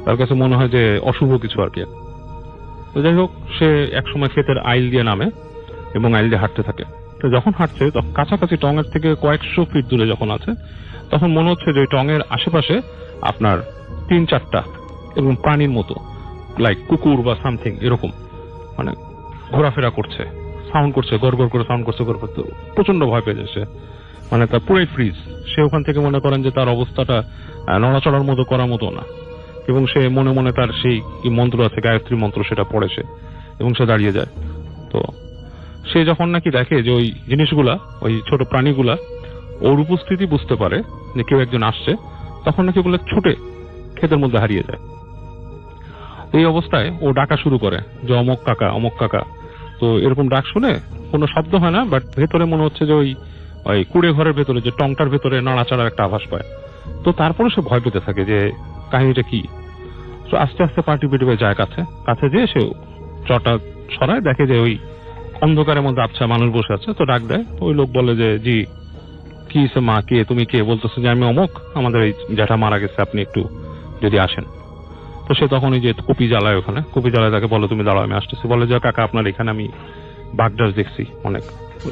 তার কাছে মনে হয় যে অশুভ কিছু আর কি। তো যাই হোক, সে একসময় ক্ষেতের আইল দিয়ে নামে এবং আইল দিয়ে হাঁটতে থাকে। তো যখন হাঁটছে তখন কাছাকাছি টঙের থেকে কয়েকশো ফিট দূরে যখন আছে, তখন মনে হচ্ছে যে ওই টঙের আশেপাশে আপনার 3-4টা এরকম প্রাণীর মতো, লাইক কুকুর বা সামথিং এরকম, মানে ঘোরাফেরা করছে, সাউন্ড করছে, গড়গড় করে সাউন্ড করছে, প্রচন্ড ভয় পেয়ে যাচ্ছে, মানে তার পুরাই ফ্রিজ। সে ওখান থেকে মনে করেন যে তার অবস্থাটা নড়াচড়ার মতো করার মতো না, এবং সে মনে মনে তার সেই কি মন্ত্র আছে, গায়ত্রী মন্ত্র, সেটা পড়েছে এবং সে দাঁড়িয়ে যায়। তো সে যখন নাকি দেখে যে ওই জিনিসগুলা, ওই ছোট প্রাণীগুলা ওর উপস্থিতি বুঝতে পারে যে কেউ একজন আসছে, তখন নাকি ওগুলো ছুটে ক্ষেতের মধ্যে হারিয়ে যায়। এই অবস্থায় ও ডাকা শুরু করে যে অমক কাকা, অমক কাকা। তো এরকম ডাক শুনে কোনো শব্দ হয় না, বাট ভেতরে মনে হচ্ছে যে ওই কুড়ে ঘরের ভেতরে, যে টংটার ভেতরে নড়াচড়ার একটা আভাস পায়। তো তারপরে সে ভয় পেতে থাকে যে কাহিনীটা কি। তো আস্তে আস্তে পার্টি পিটিপে যায় কাছে যেয়ে সে চটা সরায়, দেখে যে ওই অন্ধকারের মধ্যে আবছা মানুষ বসে আছে। তো ডাক দেয়, ওই লোক বলে যে জি কি মা, কে তুমি, কে? বলতেছে যে আমি অমুক, আমাদের এই জ্যাঠা মারা গেছে, আপনি একটু যদি আসেন। তো সে তখন ওই যে কপি জ্বালায়, ওখানে কপি জ্বালায়, তাকে বলে তুমি দাঁড়াও, আমি আসতেছি। বলে যে কাকা আপনার এখানে আমি বাগডাস দেখছি, অনেক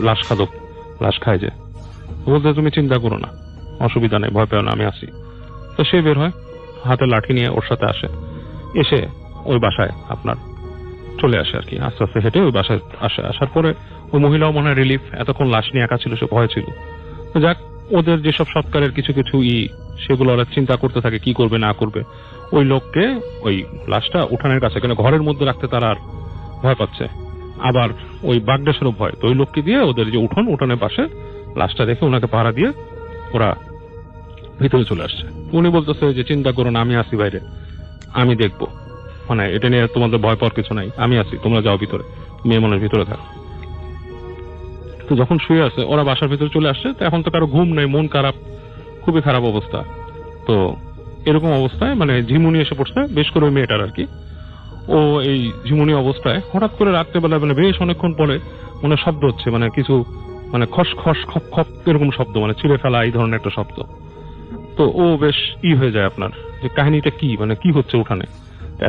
লাশ খাদক, লাশ খায় যে। বলতে তুমি চিন্তা করো না, অসুবিধা নেই, ভয় পেও না, আমি আসি। তো সে বের হয়, হাতে লাঠি নিয়ে ওর সাথে আসে, এসে ওই বাসায় আপনার চলে আসে আর কি, আস্তে আস্তে হেঁটে ওই বাসায় আসে। আসার পরে ওই মহিলাও মনে হয় রিলিফ, এতক্ষণ লাশ নিয়ে একা ছিল, সে ভয় ছিল। যাক, ওদের যেসব সৎকারের কিছু কিছু সেগুলো ওরা চিন্তা করতে থাকে কি করবে না করবে। ওই লোককে ওই লাশটা উঠানের কাছে, কেন ঘরের মধ্যে রাখতে তারা আর ভয় পাচ্ছে, আবার ওই বাগডাসেরও ভয়। তো ওই লোককে দিয়ে ওদের যে উঠানের পাশে লাশটা রেখে ওনাকে পাহারা দিয়ে ওরা ভিতরে চলে আসছে। উনি বলতেছে যে চিন্তা করো না, আমি আসি বাইরে, আমি দেখবো, মানে এটা নিয়ে তোমাদের ভয় পাওয়ার কিছু নাই, আমি আসি, তোমরা যাও ভিতরে, মেয়ে মনের ভিতরে থাক। তো যখন শুয়ে আছে, ওরা বাসার ভিতরে চলে আসছে। তো এখন তো কারো ঘুম নেই, মন খারাপ, খুবই খারাপ অবস্থা। তো এরকম অবস্থায় মানে ঝিমুনি এসে পড়ছে, বেশ করে ওই মেয়েটার আর কি। ও এই ঝিমুনি অবস্থায় হঠাৎ করে রাত্রেবেলা মানে বেশ অনেকক্ষণ পরে মনে শব্দ হচ্ছে, মানে কিছু মানে খস খস খপ খপ এরকম শব্দ, মানে ছিঁড়ে ফেলা এই ধরনের একটা শব্দ। তো ও বেশ হয়ে যায় আপনার, যে কাহিনীটা কি, মানে কি হচ্ছে উঠানে।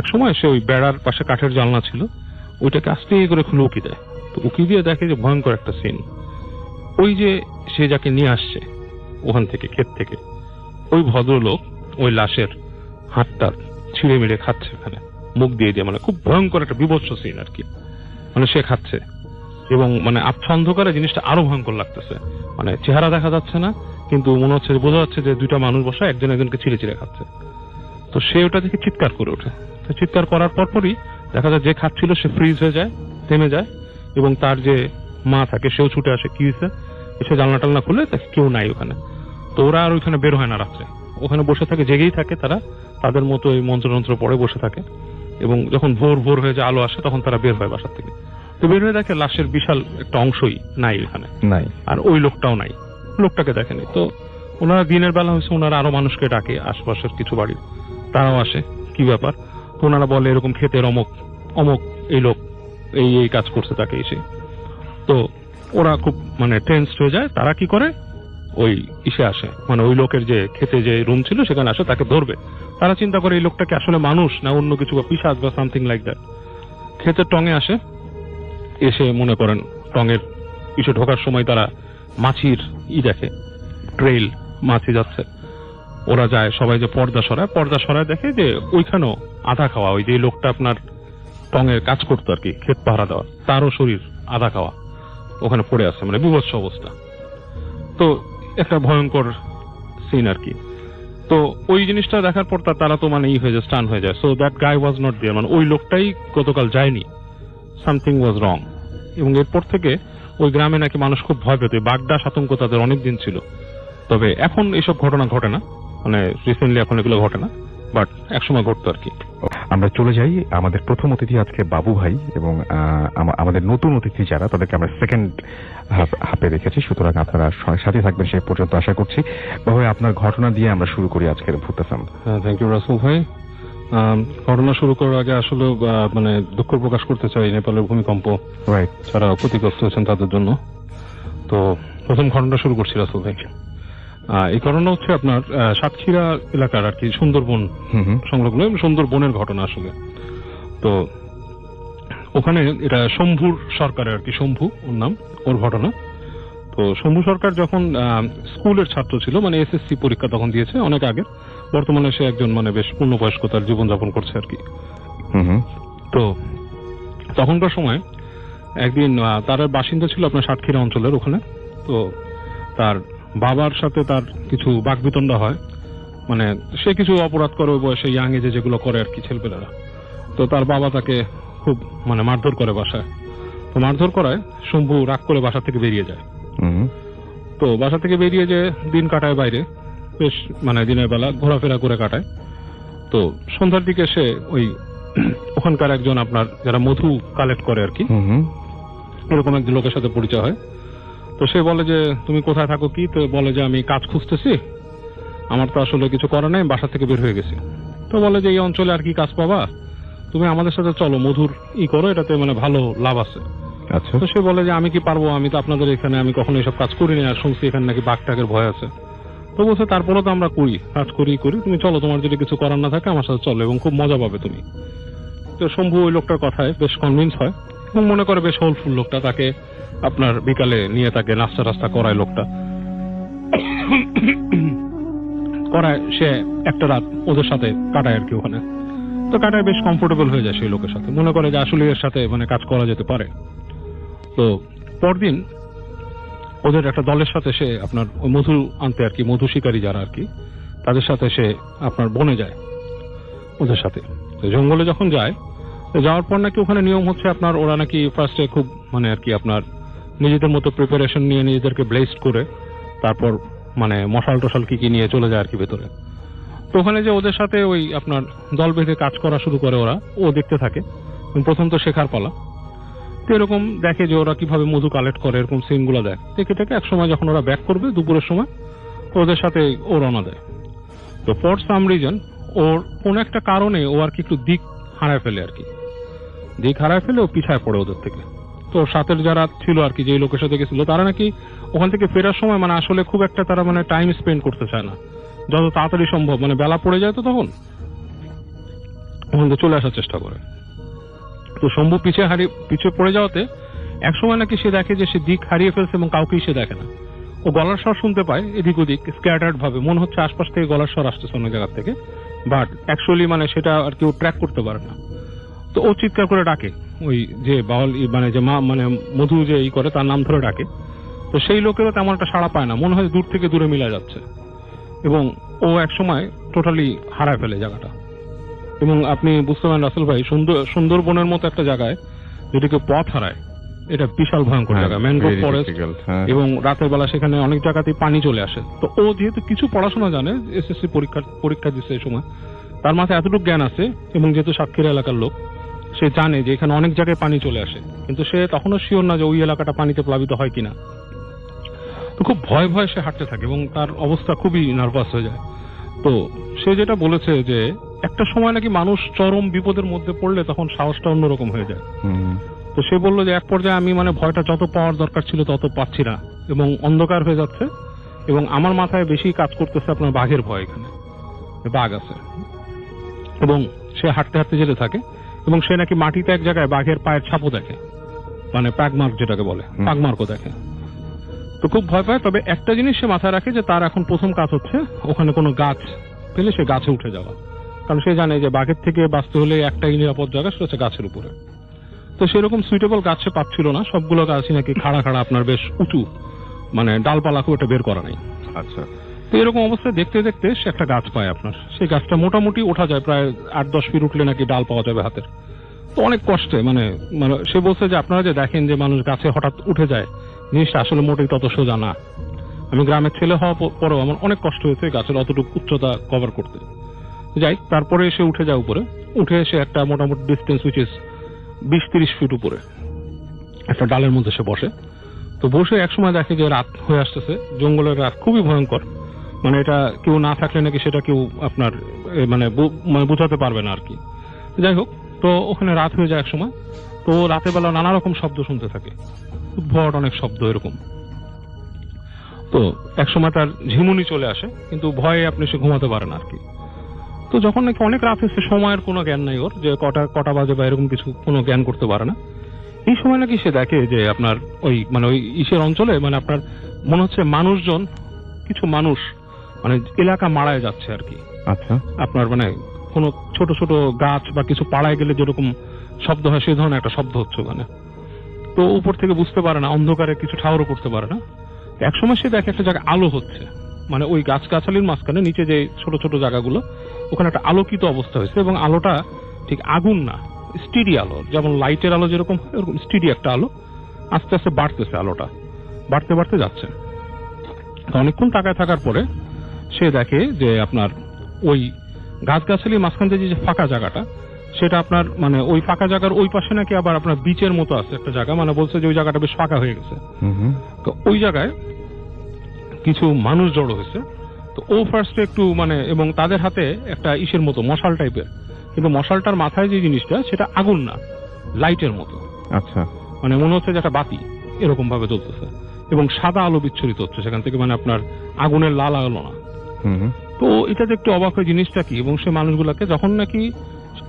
এক সময় সে ওই বেড়ার পাশে কাঠের জানলা ছিল, ওইটাকে আস্তে করে খুলে উকি দেয়। তো উকি দিয়ে দেখে যে ভয়ঙ্কর একটা সিন। ওই যে সে যাকে নিয়ে আসছে ওখান থেকে, ক্ষেত থেকে, ওই ভদ্রলোক ওই লাশের হাতটা ছিঁড়ে মিড়ে খাচ্ছে ওখানে, মুখ দিয়ে দিয়ে, মানে খুব ভয়ঙ্কর একটা বিভৎস সিন আর কি। মানে সে খাচ্ছে এবং মানে আবছা অন্ধকারে জিনিসটা আরো ভয়ঙ্কর লাগতেছে, মানে চেহারা দেখা যাচ্ছে না, কিন্তু মনে হচ্ছে, বোঝা যাচ্ছে যে দুইটা মানুষ বসা একজন একজনকে ছিঁড়ে ছিঁড়ে খাচ্ছে। তো সে ওটা দেখে চিৎকার করে ওঠে। তো চিৎকার করার পরপরই দেখা যায় যে খাচ্ছিল সে ফ্রিজ হয়ে যায়, থেমে যায়, এবং তার যে মা থাকে সেও ছুটে আসে, কি হয়েছে, এসে জানলা টালনা খুলে কেউ নাই ওখানে। তো ওরা আর ওইখানে বের হয় না রাত্রে, ওখানে বসে থাকে, জেগেই থাকে তারা, তাদের মতো ওই মন্ত্রযন্ত্র পড়ে বসে থাকে। এবং যখন ভোর হয়ে যায়, আলো আসে, তখন তারা বের হয় বাসার থেকে। তো বের হয়ে দেখে লাশের বিশাল একটা অংশই নাই এখানে, নাই, আর ওই লোকটাও নাই, লোকটাকে দেখেনি। তো ওনারা দিনের বেলা হয়েছে, ওনারা আরো মানুষকে ডাকে, আশপাশের কিছু বাড়ির, তারাও আসে, কি ব্যাপার। তো ওনারা বলে এরকম ক্ষেতের অমক অমক এই লোক এই কাজ করছে, তাকে এসে। তো ওরা খুব মানে টেন্সড হয়ে যায়। তারা কি করে, ওই আসে, মানে ওই লোকের যে ক্ষেতে যে রুম ছিল সেখানে আসে, তাকে ধরবে। তারা চিন্তা করে এই লোকটাকে আসলে মানুষ না অন্য কিছু, বা পিশাচ বা সামথিং লাইক দ্যাট। ক্ষেতের টঙে আসে, এসে মনে করেন টঙের ঢোকার সময় তারা মাছির দেখে, ট্রেল, মাছি যাচ্ছে। ওরা যায়, সবাই যে পর্দা সরায় দেখে যে ওইখানেও আধা খাওয়া, ওই যে লোকটা আপনার টঙের কাজ করতো আর কি, ক্ষেত পাহারা দেওয়া, তারও শরীর আধা খাওয়া ওখানে পড়ে আছে, মানে বিভৎস অবস্থা। তো একটা ভয়ঙ্কর সিন আর কি। তো ওই জিনিসটা দেখার পর তারা তো মানে হয়ে যায়, স্টান হয়ে যায়। So that guy was not there, মানে ওই লোকটাই গতকাল যায়নি, সামথিং ওয়াজ রং। এবং এরপর থেকে ওই গ্রামে নাকি মানুষ খুব ভয় পেত, বাগডাস আতঙ্ক তাদের অনেক দিন ছিল। তবে এখন এইসব ঘটনা ঘটে না, মানে রিসেন্টলি এখন এগুলো ঘটে না, বাট একসময় ঘটতো আর কি। আমরা চলে যাই আমাদের প্রথম অতিথি আজকে বাবু ভাই, এবং আমাদের নতুন অতিথি যারা তাদেরকে আমরা সেকেন্ড হাফে রেখেছি, সুতরাং আপনারা সাথে থাকবেন সে পর্যন্ত আশা করছি। বাবু ভাই, আপনার ঘটনা দিয়ে আমরা শুরু করি আজকের ভূতাসাম। থ্যাংক ইউ রাসেল ভাই। ঘটনা শুরু করার আগে আসলে মানে দুঃখ প্রকাশ করতে চাই নেপালের ভূমিকম্প যারা ক্ষতিগ্রস্ত হয়েছেন তাদের জন্য। তো প্রথম ঘটনা শুরু করছি রাসেল ভাই। এই ঘটনা হচ্ছে আপনার সাতক্ষীরা এলাকার আর কি, সুন্দরবন সংলগ্ন সুন্দরবনের ঘটনা আসলে। তো ওখানে এটা শম্ভুর সরকারের আর কি, শম্ভু ওর নাম, ওর ঘটনা। তো শম্ভু সরকার যখন স্কুলের ছাত্র ছিল, মানে এসএসসি পরীক্ষা তখন দিয়েছে অনেক আগে, বর্তমানে সে একজন মানে বেশ পূর্ণবয়স্কতার জীবনযাপন করছে আর কি। তো তখনকার সময় একদিন তার বাসিন্দা ছিল আপনার সাতক্ষীরা অঞ্চলের ওখানে। তো তার বাবার সাথে তার কিছু বাকবিতণ্ডা হয়, মানে সে কিছু অপরাধ করে ওই বয়সে, ইয়াং এজে যেগুলো করে আর কি ছেলেপেলেরা। তো তার বাবা তাকে খুব মানে মারধর করে বাসায়। তো মারধর করায় শম্ভু রাগ করে বাসা থেকে বেরিয়ে যায়। তো বাসা থেকে বেরিয়ে যে দিন কাটায় বাইরে, বেশ মানে দিনের বেলা ঘোরাফেরা করে কাটায়। তো সন্ধ্যার দিকে সে ওই ওখানকার একজন আপনার যারা মধু কালেক্ট করে আর কি, এরকম একজন লোকের সাথে পরিচয় হয়। তো সে বলে যে তুমি কোথায় থাকো কি? তো বলে যে আমি কাজ খুঁজতেছি, আমার তো আসলে কিছু করার নাই, বাসা থেকে বের হয়ে গেছি। তো বলে যে এই অঞ্চলে আর কি কাজ পাবা, তুমি আমাদের সাথে চলো, মধুর করো, এটাতে মানে ভালো লাভ আছে। আচ্ছা। তো সে বলে যে আমি কি পারবো, আমি তো আপনাদের এখানে আমি কখনো এসব কাজ করিনি, আর শুনছি এখানে নাকি বাঘ টাঘের ভয় আছে। তো বলছে তারপরে তো আমরা কাজ করি, তুমি চলো, তোমার যদি কিছু করার না থাকে আমার সাথে চলো, এবং খুব মজা পাবে তুমি। তো শম্ভু ওই লোকটার কথায় বেশ কনভিন্স হয় এবং মনে করে বেশ হোলফুল লোকটা, তাকে আপনার বিকালে নিয়ে তাকে নাস্তা টাস্তা করায়, লোকটা করায়, সে একটা রাত ওদের সাথে কাটায় আর কি ওখানে। তো কাটায় বেশ কমফোর্টেবল হয়ে যায় সেই লোকের সাথে, মনে করে যে আসলে এর সাথে মানে কাজ করা যেতে পারে। তো পরদিন ওদের একটা দলের সাথে সে আপনার মধু আনতে আর কি, মধু শিকারী যারা আর কি, তাদের সাথে সে আপনার বনে যায় ওদের সাথে। তো জঙ্গলে যখন যায়, যাওয়ার পর নাকি ওখানে নিয়ম হচ্ছে আপনার, ওরা নাকি ফার্স্টে খুব মানে আর কি আপনার নিজেদের মতো প্রিপারেশন নিয়ে নিজেদেরকে ব্লেসড করে তারপর মানে মশাল টশাল কি কি নিয়ে চলে যায় আর কি ভেতরে। তো ওখানে যে ওদের সাথে ওই আপনার দল বেঁধে কাজ করা শুরু করে ওরা, ও দেখতে থাকে। প্রথম তো শেখার পালা, তো এরকম দেখে যে ওরা কিভাবে মধু কালেক্ট করে, এরকম সিন গুলো দেয়। দেখে থেকে এক সময় যখন ওরা ব্যাক করবে দুপুরের সময়, ওদের সাথে ও রওনা দেয়। তো ফর সাম রিজন ওর কোন একটা কারণে ও আর কি একটু দিক হারায় ফেলে আর কি, দিক হারায় ফেলে ও পিছায় পড়ে ওদের থেকে। তো সাথের যারা ছিল আর কি, যে লোকের সাথে গেছিল, তারা নাকি ওখান থেকে ফেরার সময় মানে আসলে খুব একটা তারা মানে টাইম স্পেন্ড করতে চায় না, যত তাড়াতাড়ি সম্ভব মানে বেলা পড়ে যায় তো তখন ওখান থেকে চলে আসার চেষ্টা করে। তো শম্ভু পিছিয়ে পড়ে যাওয়াতে এক সময় নাকি সে দেখে যে সে দিক হারিয়ে ফেলছে এবং কাউকেই সে দেখে না। ও গলার স্বর শুনতে পায় এদিক ওদিক, স্ক্যাটার্ড ভাবে, মনে হচ্ছে আশপাশ থেকে গলার স্বর আসতেছে অন্য জায়গা থেকে, বাট অ্যাকচুয়ালি মানে সেটা আর কি ও ট্র্যাক করতে পারে না। তো ও চিৎকার করে ডাকে, ওই যে বাউল মানে যে মানে মধু যে করে তার নাম ধরে ডাকে। তো সেই লোকেরও তেমন একটা সাড়া পায় না, মনে হয় দূর থেকে দূরে মিলা যাচ্ছে, এবং ও এক সময় টোটালি হারায় ফেলে জায়গাটা। এবং আপনি বুঝতে পারেন রাসেল ভাই, সুন্দরবনের মতো একটা জায়গায় যদি কেউ পথ হারায়, এটা বিশাল ভয়ঙ্কর জায়গা, ম্যানগ্রোভ ফরেস্ট, এবং রাতের বেলা সেখানে অনেক জায়গাতেই পানি চলে আসে। তো ও যেহেতু কিছু পড়াশোনা জানে, এসএসসি পরীক্ষা দিচ্ছে এই সময়, তার মাথায় এতটুকু জ্ঞান আছে, এবং যেহেতু সাতক্ষীরা এলাকার লোক, সে জানে যে এখানে অনেক জায়গায় পানি চলে আসে, কিন্তু সে তখনও শিওর না যে ওই এলাকাটা পানিতে প্লাবিত হয় কিনা। তো খুব ভয় ভয় সে হাঁটতে থাকে এবং তার অবস্থা খুবই নার্ভাস হয়ে যায়। তো সে যেটা বলেছে যে একটা সময় নাকি মানুষ চরম বিপদের মধ্যে পড়লে তখন সাহসটা অন্যরকম হয়ে যায়। তো সে বললো যে এক পর্যায়ে আমি মানে ভয়টা যত পাওয়ার দরকার ছিল তত পাচ্ছি না, এবং অন্ধকার হয়ে যাচ্ছে, এবং আমার মাথায় বেশি কাজ করতেছে আপনার বাঘের ভয়, এখানে বাঘ আছে। এবং সে হাঁটতে হাঁটতে যেতে থাকে, এবং সে নাকি মাটিতে এক জায়গায় বাঘের পায়ের ছাপও দেখে, মানে প্যাগমার্ক যেটাকে বলে, পাগমার্কও দেখে। তো খুব ভয় পায়। তবে একটা জিনিস সে মাথায় রাখে যে তার এখন প্রথম কাজ হচ্ছে ওখানে কোনো গাছ পেলে সে গাছে উঠে যাওয়া, কারণ সে জানে যে বাঘের থেকে বাঁচতে হলে একটাই নিরাপদ জায়গা, সেটা হচ্ছে গাছের উপরে। তো সেরকম সুইটেবল গাছ সে পাচ্ছিল না, সবগুলো গাছই নাকি খাড়া খাড়া আপনার বেশ উঁচু, মানে ডালপালা খুব একটা বের করা নেই। আচ্ছা। তো এরকম অবস্থায় দেখতে দেখতে সে একটা গাছ পায় আপনার, সেই গাছটা মোটামুটি ওঠা যায়, প্রায় 8-10 ফিট উঠলে নাকি ডাল পাওয়া যাবে হাতের। তো অনেক কষ্টে মানে সে বলছে যে আপনারা যে দেখেন যে মানুষ গাছে হঠাৎ উঠে যায়, জিনিসটা আসলে মোটেই তত সোজা না। আমি গ্রামের ছেলে হওয়া পরেও আমার অনেক কষ্ট হয়েছে গাছের অতটুকু উচ্চতা কভার করতে। যাই, তারপরে সে উঠে যায় উপরে, উঠে এসে একটা মোটামুটি ডিস্টেন্স উইচ ইজ 20-30 ফিট উপরে একটা ডালের মধ্যে সে বসে। তো বসে একসময় দেখে যে রাত হয়ে আসতেছে, জঙ্গলের রাত খুবই ভয়ঙ্কর, মানে এটা কেউ না থাকলে নাকি সেটা কেউ আপনার মানে বোঝাতে পারবে না আর কি। যাই হোক, তো ওখানে রাত হয়ে যায় এক সময়। তো রাতের বেলা নানা রকম শব্দ শুনতে থাকে, উদ্ভট অনেক শব্দ এরকম। তো এক সময় তার ঝিমুনি চলে আসে, কিন্তু ভয়ে আপনি সে ঘুমাতে পারেন আর কি। তো যখন নাকি অনেক রাত হচ্ছে, সময়ের কোনো জ্ঞান নাই ওর, যে কটা বাজে বা এরকম কিছু কোনো জ্ঞান করতে পারে না। এই সময় নাকি সে দেখে যে আপনার ওই মানে ওই ইসের অঞ্চলে মানে আপনার মনে হচ্ছে মানুষজন, কিছু মানুষ মানে এলাকা মারায় যাচ্ছে আর কি। আচ্ছা, আপনার মানে কোনো ছোট ছোট গাছ বা কিছু পাড়ায় গেলে যেরকম শব্দ হয় সেই ধরনের একটা শব্দ হচ্ছে ওখানে। তো উপর থেকে বুঝতে পারে না, অন্ধকারে কিছু ঠাউরও করতে পারে না। একসময় সে দেখে একটা জায়গায় আলো হচ্ছে, মানে ওই গাছগাছালির মাঝখানে নিচে যে ছোট ছোট জায়গাগুলো, ওখানে একটা আলোকিত অবস্থা হয়েছে, এবং আলোটা ঠিক আগুন না, স্টিডি আলো, যেমন লাইটের আলো যেরকম হয় ওরকম স্টিডি একটা আলো, আস্তে আস্তে বাড়তেছে, আলোটা বাড়তে বাড়তে যাচ্ছে। অনেকক্ষণ তাকায় থাকার পরে সে দেখে যে আপনার ওই গাছগাছালির মাঝখান থেকে যে ফাঁকা জায়গাটা, সেটা আপনার মানে ওই ফাঁকা জায়গার ওই পাশে নাকি আবার আপনার বিচের মতো আছে একটা জায়গা, মানে বলছে যে ওই জায়গাটা বেশ ফাঁকা হয়ে গেছে। তো ওই জায়গায় কিছু মানুষ জড়ো হয়েছে। তো ও ফার্স্টে একটু মানে, এবং তাদের হাতে একটা ইসের মতো মশাল টাইপের, কিন্তু মশালটার মাথায় যে জিনিসটা সেটা আগুন না, লাইটের মতো। আচ্ছা, মানে মনে হচ্ছে যে একটা বাতি এরকম ভাবে জ্বলতেছে, এবং সাদা আলো বিচ্ছুরিত হচ্ছে সেখান থেকে, মানে আপনার আগুনের লাল আলো না। তো এটাতে একটু অবাক হয় জিনিসটা কি, এবং সে মানুষগুলাকে যখন নাকি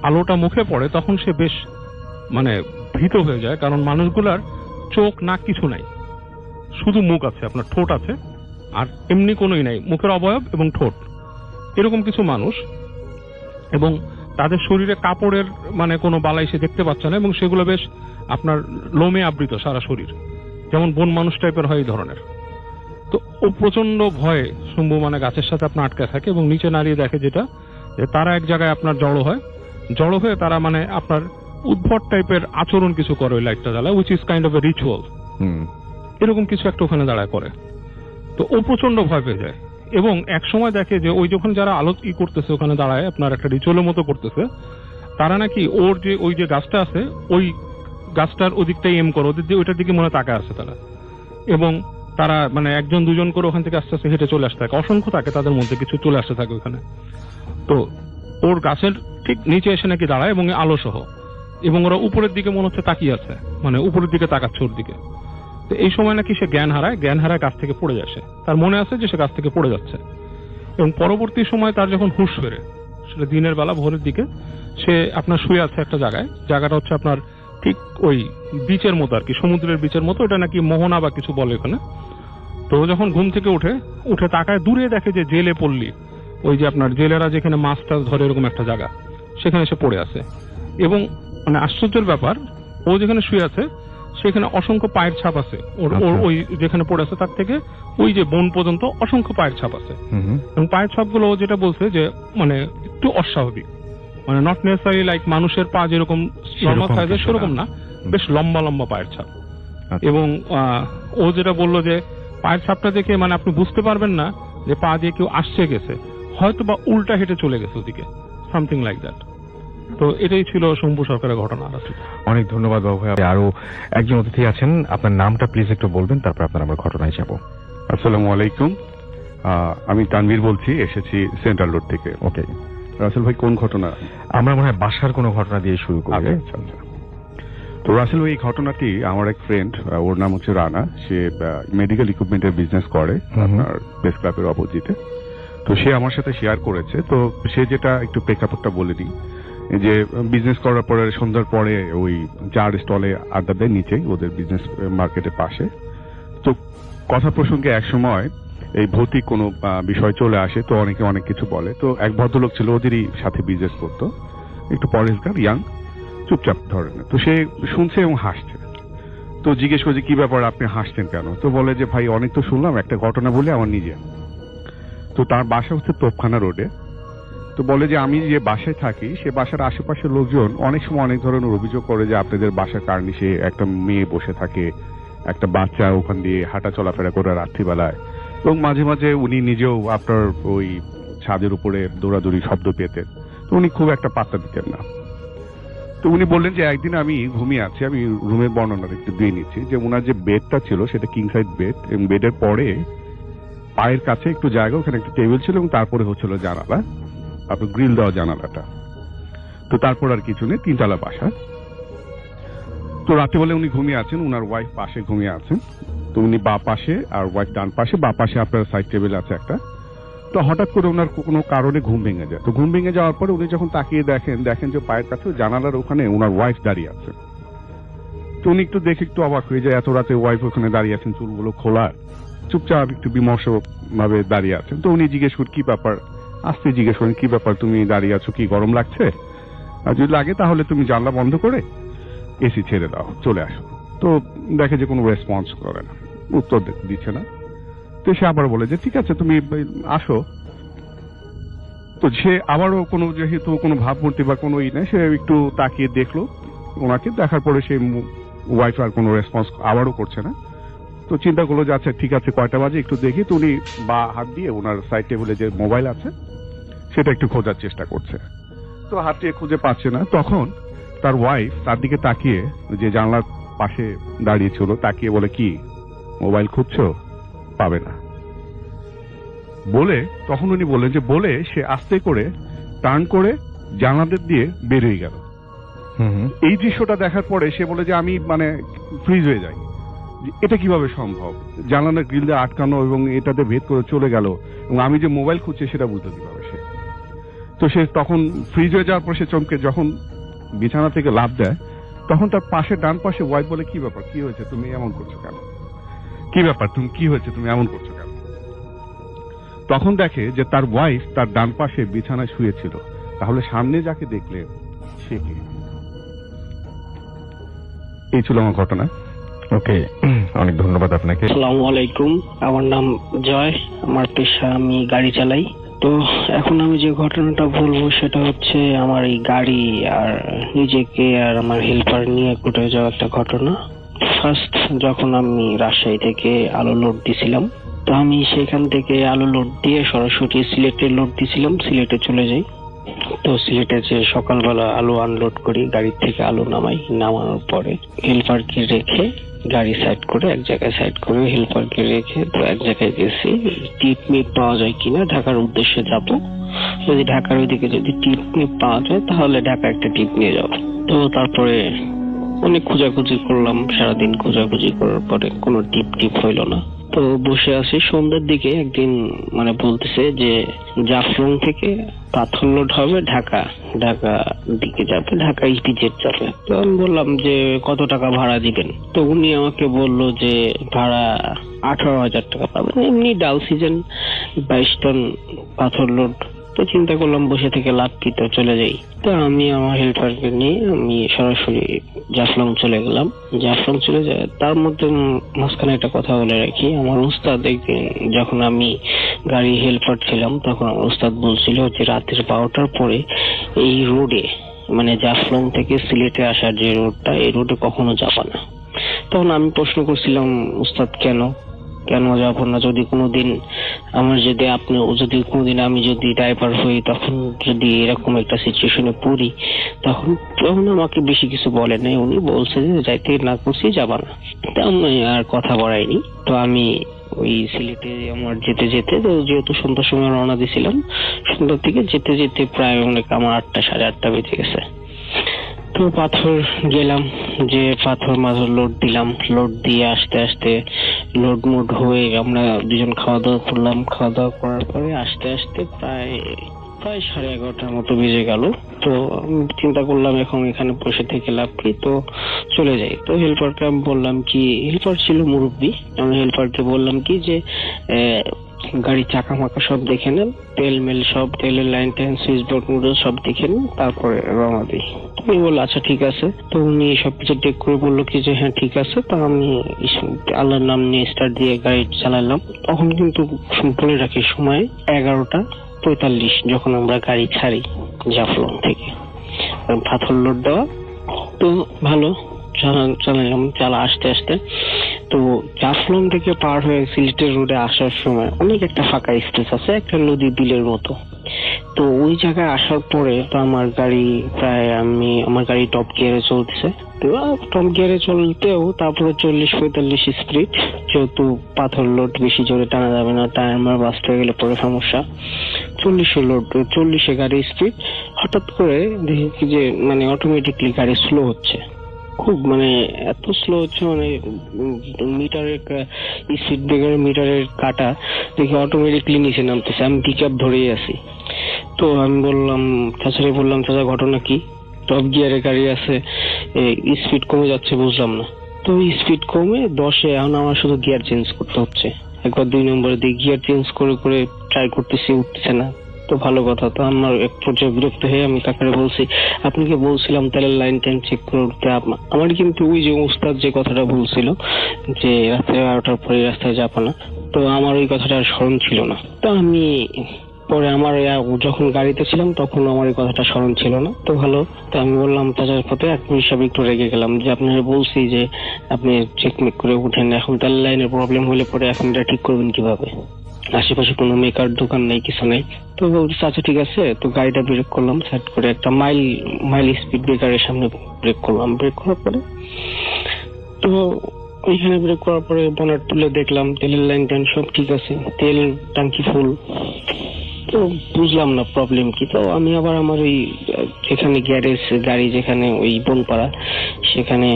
আলোটা মুখে পড়ে তখন সে বেশ মানে ভীত হয়ে যায়, কারণ মানুষগুলার চোখ নাক কিছু নাই, শুধু মুখ আছে, আপনার ঠোঁট আছে, আর এমনি কোনোই নাই, মুখের অবয়ব এবং ঠোঁট, এরকম কিছু মানুষ। এবং তাদের শরীরে কাপড়ের মানে কোনো বালাই সে দেখতে পাচ্ছে না, এবং সেগুলো বেশ আপনার লোমে আবৃত সারা শরীর, যেমন বন মানুষ টাইপের হয় এই ধরনের। তো ও প্রচন্ড ভয়ে শম্ভু মানে গাছের সাথে আপনার আটকে থাকে, এবং নিচে নাড়িয়ে দেখে যেটা, যে তারা এক জায়গায় আপনার জড়ো হয়ে তারা মানে আপনার উদ্ভট টাইপের আচরণ কিছু করে ওই লাইটটা জ্বালায়, which is kind of A ritual, এরকম কিছু একটা ওখানে দাঁড়ায় করে। তো ও প্রচন্ড ভয় পেয়ে যায়, এবং এক সময় দেখে যে ওই যখন যারা আলো করতেছে ওখানে দাঁড়ায় আপনার একটা রিচুয়ালের মতো করতেছে, তারা নাকি ওর যে ওই যে গাছটা আছে ওই গাছটার ওদিকটাই এম করে, ওইটার দিকে মনে তাকায় আছে তারা, এবং তারা মানে একজন দুজন করে ওখান থেকে আস্তে আস্তে হেঁটে চলে আসতে থাকে, অসংখ্য থাকে তাদের মধ্যে, কিছু চলে আসতে থাকে ওখানে। তো ওর গাছের ঠিক নিচে এসে নাকি দাঁড়ায়, এবং আলো সহ, এবং ওরা উপরের দিকে মনে হচ্ছে তাকিয়ে আছে, মানে উপরের দিকে তাকাচ্ছে ওর দিকে। তো এই সময় নাকি সে জ্ঞান হারায় গাছ থেকে পড়ে যায়, তার মনে আছে যে সে গাছ থেকে পড়ে যাচ্ছে, এবং পরবর্তী সময় তার যখন হুঁশ ফেরে, সেটা দিনের বেলা ভোরের দিকে, সে আপনার শুয়ে আছে একটা জায়গাটা হচ্ছে আপনার ঠিক ওই বিচের মতো আর কি, সমুদ্রের বিচের মতো, এটা নাকি মোহনা বা কিছু বলে ওখানে। তো যখন ঘুম থেকে উঠে তাকায়, দূরে দেখে যে জেলে পল্লী, ওই যে আপনার জেলেরা যেখানে মাছ টাছ ধরে এরকম একটা জায়গা, সেখানে সে পড়ে আছে। এবং মানে আশ্চর্যের ব্যাপার, ও যেখানে শুয়ে আছে সেখানে অসংখ্য পায়ের ছাপ আছে, ওর ওই যেখানে পড়ে আছে তার থেকে ওই যে বন পর্যন্ত অসংখ্য পায়ের ছাপ আছে, এবং পায়ের ছাপগুলো ও যেটা বলছে যে মানে একটু অস্বাভাবিক, মানে নট নেসেসারি লাইক মানুষের পা যেরকম নরমাল সাইজের সেরকম না, বেশ লম্বা লম্বা পায়ের ছাপ। এবং ও যেটা বললো যে পায়ের ছাপটা দেখে মানে আপনি বুঝতে পারবেন না যে পা দিয়ে কেউ আসছে গেছে, হয়তো বা উল্টা হেঁটে চলে গেছে ওদিকে, সামথিং লাইক দ্যাট। তো এটাই ছিল শম্ভু সরকারের ঘটনা। অনেক ধন্যবাদ বাবু ভাই। আরো একজন অতিথি আছেন, আপনার নামটা প্লিজ একটু বলবেন, তারপর আপনার আমরা ঘটনায় যাব। আসসালামু আলাইকুম, আমি তানভীর বলছি, এসেছি সেন্ট্রাল রোড থেকে। ওকে রাসেল ভাই, কোন ঘটনা? আমরা মনে হয় বাসার কোনো ঘটনা দিয়ে শুরু করি। আচ্ছা। তো রাসেল ভাই, এই ঘটনাটি আমার এক ফ্রেন্ড, ওর নাম হচ্ছে রানা, সে মেডিকেল ইকুইপমেন্টের বিজনেস করে আপনার প্রেস ক্লাবের অপোজিটে। তো সে আমার সাথে শেয়ার করেছে। তো সে যেটা একটু প্রেক্ষাপটটা বলে দিই, যে বিজনেস করার পরে সন্ধ্যার পরে ওই চার স্টলে আড্ডা দেয় নিচেই ওদের বিজনেস মার্কেটের পাশে। তো কথা প্রসঙ্গে এক সময় এই ভৌতিক কোনো বিষয় চলে আসে, তো অনেকে অনেক কিছু বলে। তো এক ভদ্রলোক ছিল, ওদেরই সাথে বিজনেস করতো, একটু পরেশগার, ইয়াং, চুপচাপ ধরনের। তো সে শুনছে এবং হাসছে। তো জিজ্ঞেস করছে, কি ব্যাপার, আপনি হাসছেন কেন? তো বলে যে, ভাই অনেক তো শুনলাম, একটা ঘটনা বলে আমার নিজে। তো তার বাসা হচ্ছে তোপখানা রোডে। তো বলে যে আমি যে বাসায় থাকি সে বাসার আশেপাশের লোকজন অনেক সময় অনেক ধরনের অভিযোগ করে যে আপনাদের বাসার কার্নিশে একটা মেয়ে বসে থাকে, একটা বাচ্চা ওখান দিয়ে হাঁটা চলাফেরা করে রাত্রিবেলায়, এবং মাঝে মাঝে উনি নিজেও আপনার ওই ছাদের উপরে দৌড়াদৌড়ি শব্দ পেতেন, তো উনি খুব একটা পাত্তা দিতেন না। তো উনি বললেন যে একদিন আমি ঘুমিয়ে আছি, আমি রুমের বর্ণনা একটু দিয়ে নিচ্ছি, যে ওনার যে বেডটা ছিল সেটা কিং সাইড বেড, এবং বেডের পরে পায়ের কাছে একটু জায়গা, ওখানে একটা টেবিল ছিল, এবং তারপরে হচ্ছিল জানালা, আপনার গ্রিল দেওয়া জানালাটা। তো তারপর আর কিছু নেই, 3 তলা বাসা। তো রাতে বলে উনি ঘুমিয়ে আছেন, উনার ওয়াইফ পাশে ঘুমিয়ে আছেন। তো উনি বা পাশে আর ওয়াইফ ডান পাশে, বা পাশে আপনার সাইড টেবিল আছে একটা। তো হঠাৎ করে ওনার কোনো কারণে ঘুম ভেঙে যায়। তো ঘুম ভেঙে যাওয়ার পরে উনি যখন তাকিয়ে দেখেন যে পায়ের কাছে জানালার ওখানে ওনার ওয়াইফ দাঁড়িয়ে আছে। তো উনি একটু দেখে একটু অবাক হয়ে যায়, এত রাতে ওয়াইফ ওখানে দাঁড়িয়ে আছেন, চুলগুলো খোলা, চুপচাপ একটু বিমর্ষ ভাবে দাঁড়িয়ে আছেন। তো উনি জিজ্ঞেস করেন কি ব্যাপার, আসতে জিজ্ঞেস করেন কি ব্যাপার, তুমি দাঁড়িয়ে আছো, কি গরম লাগছে? আর যদি লাগে তাহলে তুমি জানলা বন্ধ করে এসি ছেড়ে দাও, চলে আসো। তো দেখে যে কোনো রেসপন্স করে না, উত্তর দিচ্ছে না। তো সে আবার বলে যে ঠিক আছে তুমি আসো। তো সে আবারও কোনো, যেহেতু কোনো ভাবমূর্তি বা কোনো ই নেই, সে একটু তাকিয়ে দেখলো ওনাকে, দেখার পরে সে ওয়াইফ আর কোনো রেসপন্স আবারও করছে না। তো চিন্তা করলো যে আচ্ছা ঠিক আছে, কয়টা বাজে একটু দেখি। তো উনি বা হাত দিয়ে ওনার সাইড টেবিলে যে মোবাইল আছে সেটা একটু খোঁজার চেষ্টা করছে। তো হাত দিয়ে খুঁজে পাচ্ছে না। তখন তার ওয়াইফ তার দিকে তাকিয়ে, যে জানলার পাশে দাঁড়িয়ে ছিল, তাকিয়ে বলে কি মোবাইল খুঁজছো, পাবে না বলে। তখন উনি বললেন যে বলে সে আস্তে করে টার্ন করে জানালাদের দিয়ে বের হয়ে গেল। এই দৃশ্যটা দেখার পরে সে বলে যে আমি ফ্রিজ হয়ে যাই, এটা কিভাবে সম্ভব, জানালার গ্রিল দিয়ে আটকানো এবং এটাতে ভেদ করে চলে গেল, এবং আমি যে মোবাইল খুঁজছি সেটা বুঝতে কিভাবে সে। তো সে তখন ফ্রিজ হয়ে যাওয়ার পর সে চমকে যখন বিছানা থেকে লাফ দেয়, তখন তার পাশে ডান পাশে ওয়াইফ বলে কি ব্যাপার, কি হয়েছে, তুমি এমন করছো কেন, কি ব্যাপার, তুমি কি হয়েছে, তুমি এমন করছো কেন? তখন দেখে যে তার ওয়াইফ তার ডান পাশে বিছানায় শুয়েছিল। তাহলে সামনে যাকে দেখলে সে কে? এই ছিল আমার ঘটনা। ওকে, অনেক ধন্যবাদ আপনাকে। আসসালামু আলাইকুম, আমার নাম জয়, আমার পেশা আমি গাড়ি চালাই। তো এখন আমি যে ঘটনাটা বলবো সেটা হচ্ছে আমার এই গাড়ি আর নিজেকে আর আমার হেল্পার নিয়ে ঘটে যাওয়া একটা ঘটনা। ফার্স্ট যখন আমি রাজশাহী থেকে আলু লোড দিছিলাম, তো আমি সেখান থেকে আলু লোড দিয়ে সরাসরি সিলেটে লোড দিছিলাম, সিলেটে চলে যাই। তো সিলেটে যে সকালবেলা আলু আনলোড করি, গাড়ির থেকে আলু নামাই, নামানোর পরে হেল্পারকে রেখে গাড়ি সাইড করে এক জায়গায় সাইড করে হেল্পারকে রেখে তো এক জায়গায় গেছি, টিপ মিপ পাওয়া যায় কিনা, ঢাকার উদ্দেশ্যে যাব। যদি ঢাকার ওইদিকে যদি টিপ মিপ পাওয়া যায় তাহলে ঢাকা একটা টিপ নিয়ে যাব। তো তারপরে অনেক খোঁজাখুঁজি করলাম, সারাদিন খোঁজাখুঁজি করার পরে কোনো টিপ হইল না। তো বসে আছি, সন্ধ্যার দিকে একদিন বলতেছে যে জাফলং থেকে পাথর লোড হবে ঢাকা দিকে যাবে, ঢাকা ইপিজেড যাবে। তো আমি বললাম যে কত টাকা ভাড়া দিবেন? তো উনি আমাকে বলল যে ভাড়া 18,000 টাকা পাবেন, এমনি ডাল সিজন 22 টন পাথর লোড। তো চিন্তা করলাম বসে থেকে লাভ কি, তো চলে যাই। তো আমি আমার হেল্পারকে নিয়ে আমি সরাসরি জাফলং চলে গেলাম। জাফলং চলে যায়, তার মধ্যে মাঝখানে একটা কথা বলে রাখি, আমার উস্তাদ একদিন যখন আমি গাড়ি হেল্পার ছিলাম তখন আমার উস্তাদ বলছিল যে রাতের 12টার পরে এই রোডে জাফলং থেকে সিলেটে আসার যে রোডটা, এই রোডে কখনো যাবা না। তখন আমি প্রশ্ন করছিলাম উস্তাদ কেন যাবো না, যদি কোনোদিন আমি যদি ড্রাইভার হই, তখন যদি এরকম একটা সিচুয়েশনে পড়ি, তখন আমাকে বেশি কিছু বলে নাই। উনি বলছে যে যাইতে না করছি, যাবা না। তো আমি আর কথা বাড়াইনি। তো আমি ওই সিলেটে আমার যেতে তো যেহেতু সন্ধ্যার সময় রওনা দিয়েছিলাম, সন্ধ্যার দিকে যেতে প্রায় আমার 8টা 8:30 বেজে গেছে। তো পাথর গেলাম, যে পাথর লোড দিলাম, লোড দিয়ে আস্তে লোড মোড হয়ে আমরা দুজন খাওয়া দাওয়া করলাম। খাওয়া দাওয়া করার পরে আস্তে প্রায় 11:30 মতো বেজে গেল। তো চিন্তা করলাম এখন এখানে বসে থেকে লাভ কি, তো চলে যাই। তো হেল্পারকে আমি বললাম কি, হেল্পার ছিল মুরব্বী, আমি হেল্পারকে বললাম কি যে গাড়ির চাকা মাকা সব দেখে নেন, তেল মেল সব, তেলের লাইন টাইন সুইচ বোর্ড মুডল সব দেখে নেন, তারপরে রওনা দিই। উনি বললো আচ্ছা ঠিক আছে। তো উনি সবকিছু চেক করে বললো কি যে হ্যাঁ ঠিক আছে। তো আমি আল্লাহর নাম নিয়ে স্টার্ট দিয়ে গাড়ি চালালাম। তখন কিন্তু বলে রাখি সময় 11:45 যখন আমরা গাড়ি ছাড়ি জাফলং থেকে, পাথর লোড দেওয়া। তো ভালো চালালাম, আস্তে তো জাফলং থেকে পার হয়ে সিলেটের রোডে আসার সময় অনেক একটা ফাঁকা স্পেস আছে, একটা নদী বিলের মতো। তো ওই জায়গায় আসার পরে তো আমার গাড়ি টপ গিয়ারে চলতেছে। তো টপ গিয়ারে চলতেও তারপরে 40-45 স্পিড, যেহেতু পাথর লোড বেশি জোরে টানা যাবে না, টায়ার আমার বাস্ট হয়ে গেলে পরে সমস্যা। 40 গাড়ি স্পিড, হঠাৎ করে দেখি যে মানে অটোমেটিকলি গাড়ি স্লো হচ্ছে, খুব মানে এত স্লো হচ্ছে, মানে মিটারের স্পিড ব্রেকারের মিটারের কাটা দেখি অটোমেটিকলি নিচে নামতেছে। আমি পিক আপ ধরেই আছি। তো আমি বললাম চাচা ঘটনা কি? টপ গিয়ারে গাড়ি আছে, স্পিড কমে যাচ্ছে, বুঝলাম না। তো স্পিড কমে 10-এ, এখন আমার শুধু গিয়ার চেঞ্জ করতে হচ্ছে। একবার 2 নম্বরে দিয়ে গিয়ার চেঞ্জ করে করে ট্রাই করতেছি, উঠতেছে না। তো ভালো কথা, তো আমার এক পর্যায়ে বিরক্ত হয়ে আমি কাকারে বলছি, আপনাকে বলছিলাম তেলের লাইন চেক করে উঠতে। আমার কিন্তু ওই যে উস্তাদ যে কথাটা বলছিল যে রাত্রে 12টার পরে রাস্তায় যাবো না, তো আমার ওই কথাটা আর স্মরণ ছিল না। তো আমি পরে আমার যখন গাড়িতে ছিলাম তখন আমার এই কথাটা স্মরণ ছিল না। তো ভালো, তো আমি বললাম চাচার পথে এক হিসাবে একটু রেগে গেলাম যে আপনারা বলছি যে আপনি চেকমেক করে উঠেন, এখন তেলের লাইনের প্রবলেম হলে পরে এখন এটা ঠিক করবেন কিভাবে? আশেপাশে কোনো মেকার দোকান নেই, কিছু নেই। তো বলছি আচ্ছা ঠিক আছে। তো গাড়িটা ব্রেক করলাম, সাইড করে একটা মাইল স্পিড ব্রেকারের সামনে ব্রেক করলাম। ব্রেক করার পরে তো ওইখানে ব্রেক করার পরে বনেট তুলে দেখলাম তেলের লাইন সব ঠিক আছে, তেল ট্যাঙ্কি ফুল। তো বুঝলাম না প্রবলেম কি। তো আমি আবার আমার ওই যেখানে গ্যারেজ গাড়ি যেখানে ওই বনপাড়া, সেখানে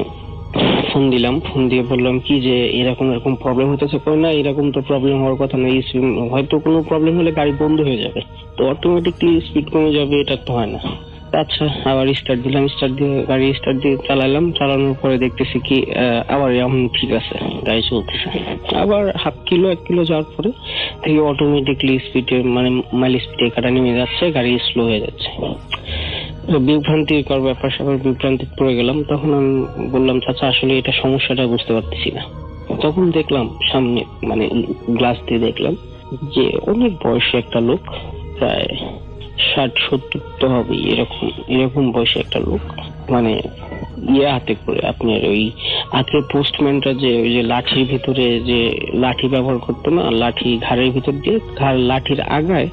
ফোন দিলাম। ফোন দিয়ে বললাম কি যে এরকম প্রবলেম হতেছে। না, এরকম তো প্রবলেম হওয়ার কথা নেই, হয়তো কোনো প্রবলেম হলে গাড়ি বন্ধ হয়ে যাবে, তো অটোমেটিকলি স্পিড কমে যাবে, এটা তো হয় না। আচ্ছা, আবার স্টার্ট দিলাম, গাড়ি স্টার্ট দিয়ে চালালাম। চালানোর পরে দেখতেছি কি আবার এখন ঠিক আছে, গাড়ি চলতেছে। আবার 1 কিলো যাওয়ার পরে থেকে অটোমেটিকলি স্পিডে মানে মাইল স্পিডে কাটা নেমে যাচ্ছে, গাড়ি স্লো হয়ে যাচ্ছে। বিভ্রান্তিকর ব্যাপার স্যাপার, বিভ্রান্তি পড়ে গেলাম। তখন আমি বললাম চাচা আসলে এটা সমস্যাটা বুঝতে পারতেছি না। তখন দেখলাম সামনে মানে গ্লাস দিয়ে দেখলাম যে অনেক বয়সী একটা লোক, প্রায় 60-70 তো হবে, এরকম বয়সী একটা লোক, মানে হাতে করে আপনার ওই আগে পোস্টম্যানরা যে ওই যে লাঠির ভিতরে যে লাঠি ব্যবহার করতো না, লাঠি ঘাড়ের ভিতর দিয়ে, লাঠির আগায়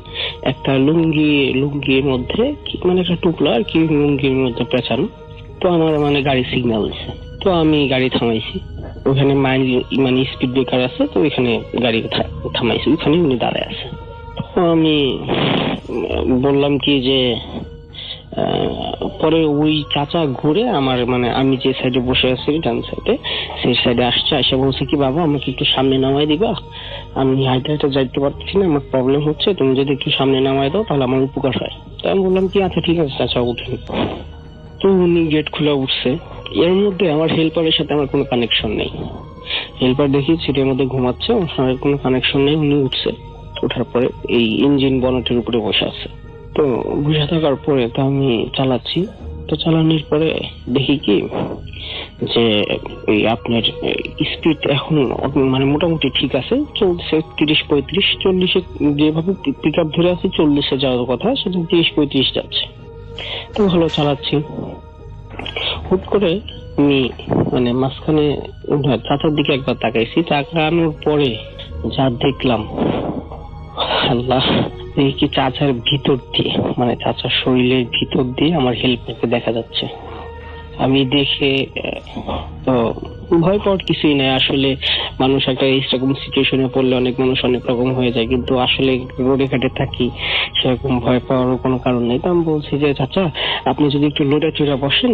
একটা লুঙ্গির মধ্যে মানে একটা টুকলা আর কি লুঙ্গির মধ্যে পেঁচানো। তো আমার মানে গাড়ি সিগন্যাল দিচ্ছে, তো আমি গাড়ি থামাইছি। ওখানে মানে স্পিড ব্রেকার আছে, তো ওইখানে গাড়ি থামাইছি, ওইখানে উনি দাঁড়ায় আছে। তো আমি বললাম কি যে পরে ওই চাচা ঘুরে আমার মানে আমি যে সাইডে বসে আছি ডান সাইডে, সেই সাইডে আসছে, এসে বলছে কি বাবা আমাকে একটু সামনে নামাই দিবা, আমি হাইটে যাইতে পারছি না, আমার প্রবলেম হচ্ছে, তুমি যদি একটু সামনে নামাই দাও তাহলে আমার উপকার হয়। তো আমি বললাম কি আচ্ছা ঠিক আছে চাচা উঠেন। তো উনি গেট খুলে উঠছে। এর মধ্যে আমার হেল্পারের সাথে আমার কোনো কানেকশন নেই। হেল্পার দেখি সিটের মধ্যে ঘুমাচ্ছে, ওর সঙ্গে কোনো কানেকশন নেই। উনি উঠছে, ওঠার পরে এই ইঞ্জিন বনেটের উপরে বসে আছে। তো বসে থাকার পরে তো আমি চালাচ্ছি। তো চালানোর পরে দেখি কি যে ওই আপনার স্পিড এখন মানে মোটামুটি ঠিক আছে, চলছে 30-35, 40-এ যেভাবে পিক আপ ধরে আছে 40-এ যাওয়ার কথা, সেটা 30-35 যাচ্ছে। তো ভালো চালাচ্ছি। হুট করে আমি মানে মাঝখানে চাচার দিকে একবার তাকাইছি, তাকানোর পরে যা দেখলাম আল্লাহ, কি চাচার ভিতর দিয়ে মানে চাচার শরীরের ভিতর দিয়ে আমার হেল্পারকে দেখা যাচ্ছে। আমি দেখে তো ভয় পাওয়ার কিছুই নাই। আসলে মানুষ একটা এইরকম সিচুয়েশনে পড়লে অনেক মানুষ অনেক রকম হয়ে যায়, কিন্তু আসলে রোডে ঘাটে থাকি, সেরকম ভয় পাওয়ারও কোনো কারণ নেই। তো আমি বলছি যে চাচা আপনি যদি একটু লোডে চড়ে বসেন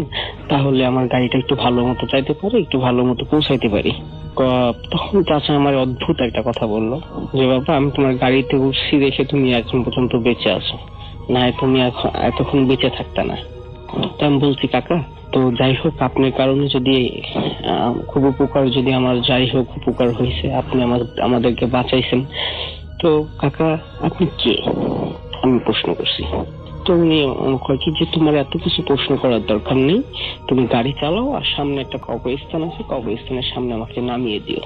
তাহলে আমার গাড়িটা একটু ভালো মতো চাইতে পারে, একটু ভালো মতো পৌঁছাইতে পারি। তখন চাচা আমার অদ্ভুত একটা কথা বললো যে বাবা আমি তোমার গাড়িতে উঠছি দেখে তুমি এখন পর্যন্ত বেঁচে আছো, না তুমি এতক্ষণ বেঁচে থাকতে না। তো আমি বলছি কাকা তো যাই হোক আপনার কারণে যদি খুব উপকার, যদি আমার যাই হোক উপকার হয়েছে, আপনি আমাদেরকে বাঁচাইছেন। তো কাকা আপনি কে, আমি প্রশ্ন করছি। তো উনি কয় কি যে তোমার এত কিছু প্রশ্ন করার দরকার নেই, তুমি গাড়ি চালাও আর সামনে একটা কবরস্থান আছে, কবরস্থানের সামনে আমাকে নামিয়ে দিও।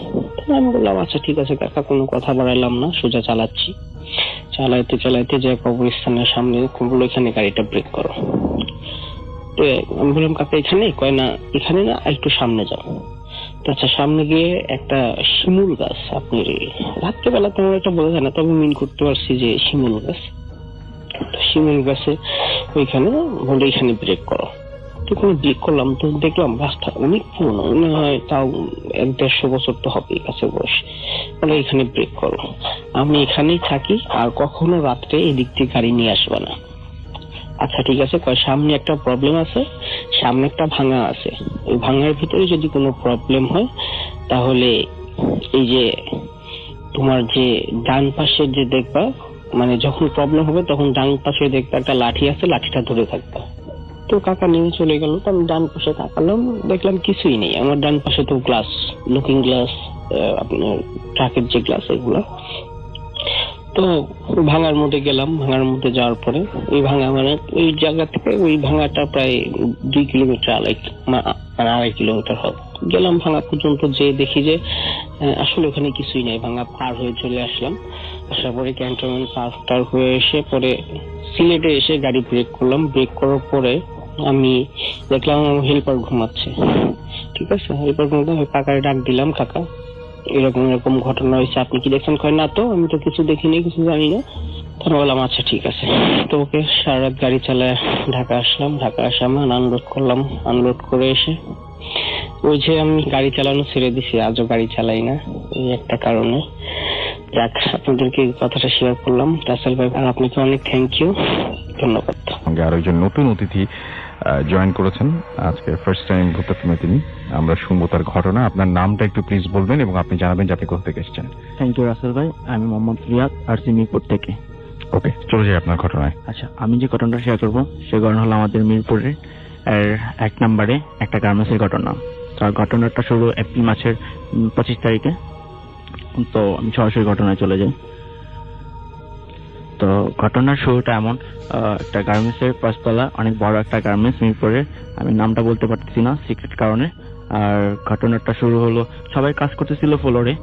আমি বললাম আচ্ছা ঠিক আছে কাকা, কোনো কথা বাড়াইলাম না, সোজা চালাচ্ছি। চালাইতে যে কবরস্থানের সামনে বললো এখানে গাড়িটা ব্রেক করো। আমি বললাম কাকা এখানে? কয় না এখানে না, একটু সামনে যাও। আচ্ছা, সামনে গিয়ে একটা শিমুল গাছ, আপনি রাত্রেবেলা তেমন একটা বোঝা যায় না, তবে মিন করতে পারছি যে শিমুল গাছ। তো শিমুল গাছে ওইখানে বলে এখানে ব্রেক করো। তো কোনো ব্রেক করলাম, তো দেখলাম রাস্তা অনেক পুরনো, মনে হয় তাও 100-150 বছর তো হবে কাছে বয়স। বলে এখানে ব্রেক করো, আমি এখানেই থাকি, আর কখনো রাত্রে এদিক থেকে গাড়ি নিয়ে আসবে না। আচ্ছা ঠিক আছে, সামনে একটা প্রবলেম আছে, সামনে একটা ভাঙা আছে, ওই ভাঙার ভিতরে যদি কোনো প্রবলেম হয় তাহলে এই যে তোমার যে ডান পাশে যে দেখবা, মানে যখন প্রবলেম হবে তখন ডান পাশে দেখবা একটা লাঠি আছে, লাঠিটা ধরে থাকবা। তো কাকা নিয়ে চলে গেল, তো আমি ডান পাশে তাকালাম, দেখলাম কিছুই নেই। আমার ডান পাশে তো গ্লাস, লুকিং গ্লাস, আপনার ট্রাকের যে গ্লাস এগুলো। তো ভাঙার মধ্যে গেলাম, ভাঙার মধ্যে যাওয়ার পরে ওই ভাঙা মানে ওই জায়গা থেকে ওই ভাঙাটা প্রায় 2 কিলোমিটার, 2.5 কিলোমিটার হবে। গেলাম ভাঙা পর্যন্ত, যে দেখি যে আসলে ওখানে কিছুই নেই। ভাঙা পার হয়ে চলে আসলাম, আসার পরে ক্যান্টনমেন্ট পার হয়ে এসে পরে সিলেটে এসে গাড়ি ব্রেক করলাম। ব্রেক করার পরে আমি দেখলাম আমার হেল্পার ঘুমাচ্ছে। ঠিক আছে, হেল্পার ঘুমাতে কাকারে ডাক দিলাম, কাকা এরকম এরকম ঘটনা হয়েছে, আপনি কি দেখছেন? কয় না তো, আমি তো কিছু দেখিনি, কিছু জানি না। তখন বললাম আচ্ছা ঠিক আছে। তো ওকে সারা রাত গাড়ি চালায় ঢাকা আসলাম। ঢাকা আসে আমি আনলোড করলাম। আনলোড করে এসে ওই যে আমি গাড়ি চালানো ছেড়ে দিছি, আজও গাড়ি চালাই না, এই একটা কারণে। যাক, আপনাদেরকে এই কথাটা শেয়ার করলাম। রাসেল ভাই, আর আপনাকে অনেক থ্যাংক ইউ, ধন্যবাদ। আর একজন নতুন অতিথি জয়েন করেছেন আজকে, ফার্স্ট টাইম ঘুরতে তিনি। আমরা শুনবো তার ঘটনা। আপনার নামটা একটু প্লিজ বলবেন এবং আপনি জানাবেন যে আপনি কোথা থেকে এসেছেন। থ্যাংক ইউ রাসেল ভাই, আমি মোহাম্মদ রিয়াদ, আরসি মিরপুর থেকে। ওকে, চলে যাই আপনার ঘটনায়। আচ্ছা, আমি যে ঘটনাটা শেয়ার করবো সে ঘটনা হলো আমাদের মিরপুরের 1 নম্বরে একটা গার্মেন্টসের ঘটনা। তার ঘটনাটা শুরু এপ্রিল মাসের 25 তারিখে। তো আমি সরাসরি ঘটনায় চলে যাই। তো ঘটনার শুরুটা এমন, একটা গার্মেন্টসের 5 তলা অনেক বড় একটা গার্মেন্টস মিরপুরের, আমি নামটা বলতে পারতেছি না সিক্রেট কারণে। আর ঘটনাটা শুরু হলো, সবাই কাজ করতেছিল ফ্লোরে।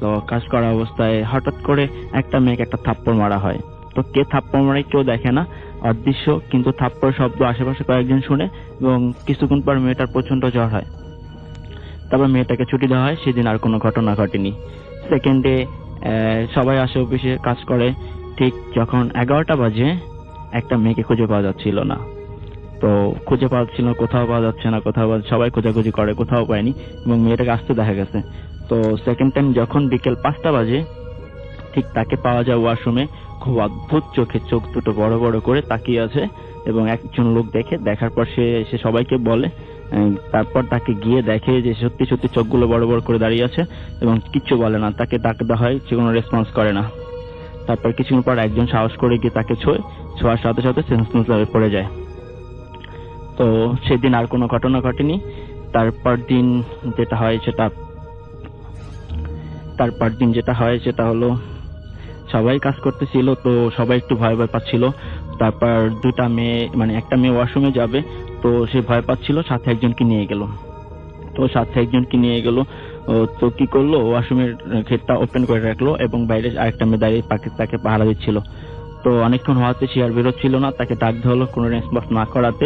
তো কাজ করা অবস্থায় হঠাৎ করে একটা মেয়েকে একটা থাপ্পড় মারা হয়। তো কে থাপ্পড় মারে কেউ দেখে না, অদৃশ্য, কিন্তু থাপ্পড় শব্দ আশেপাশে কয়েকজন শুনে এবং কিছুক্ষণ পর মেয়েটার প্রচন্ড জ্বর হয়। তারপর মেয়েটাকে ছুটি দেওয়া হয়, সেদিন আর কোনো ঘটনা ঘটেনি। সেকেন্ড ডে সবাই আসে, অফিসে কাজ করে। ঠিক যখন 11টা বাজে একটা মেয়েকে খুঁজে পাওয়া যাচ্ছিল না। তো খুঁজে পাওয়া যাচ্ছিল, কোথাও পাওয়া যাচ্ছে না, সবাই খোঁজাখুঁজি করে, কোথাও পায়নি এবং মেয়েটাকে আসতে দেখা গেছে। তো সেকেন্ড টাইম যখন বিকেল 5টা বাজে ঠিক তাকে পাওয়া যায় ওয়াশরুমে, খুব অদ্ভুত চোখে, চোখ দুটো বড় বড় করে তাকিয়ে আছে এবং একজন লোক দেখার পর সে সবাইকে বলে। তারপর তাকে গিয়ে দেখে যে সত্যি সত্যি চোখগুলো বড় বড় করে দাঁড়িয়ে আছে এবং কিচ্ছু বলে না। তাকে ডাক দেওয়া হয়, সে কোনো রেসপন্স করে না। তারপর কিছুক্ষণ পর একজন সাহস করে গিয়ে তাকে ছোঁয়ার সাথে সাথে সেন্সলেস হয়ে পড়ে যায়। তো সেদিন আর কোনো ঘটনা ঘটেনি। তারপর দিন যেটা হয় সেটা হলো, সবাই কাজ করতেছিল, তো সবাই একটু ভয় পাচ্ছিল। তারপর দুটা মেয়ে, মানে একটা মেয়ে ওয়াশরুমে যাবে, তো সে ভয় পাচ্ছিল, সাথে একজনকে নিয়ে গেল। তো কি করলো, ওয়াশরুমের গেটটা ওপেন করে রাখলো এবং বাইরে আরেকটা মেয়ে দাঁড়িয়ে তাকে পাহারা দিচ্ছিল। তো অনেকক্ষণ হওয়াতে সে আর বেরোচ্ছিল না, তাকে ডাক দেওয়া হলো, কোনো রেসপন্স না করাতে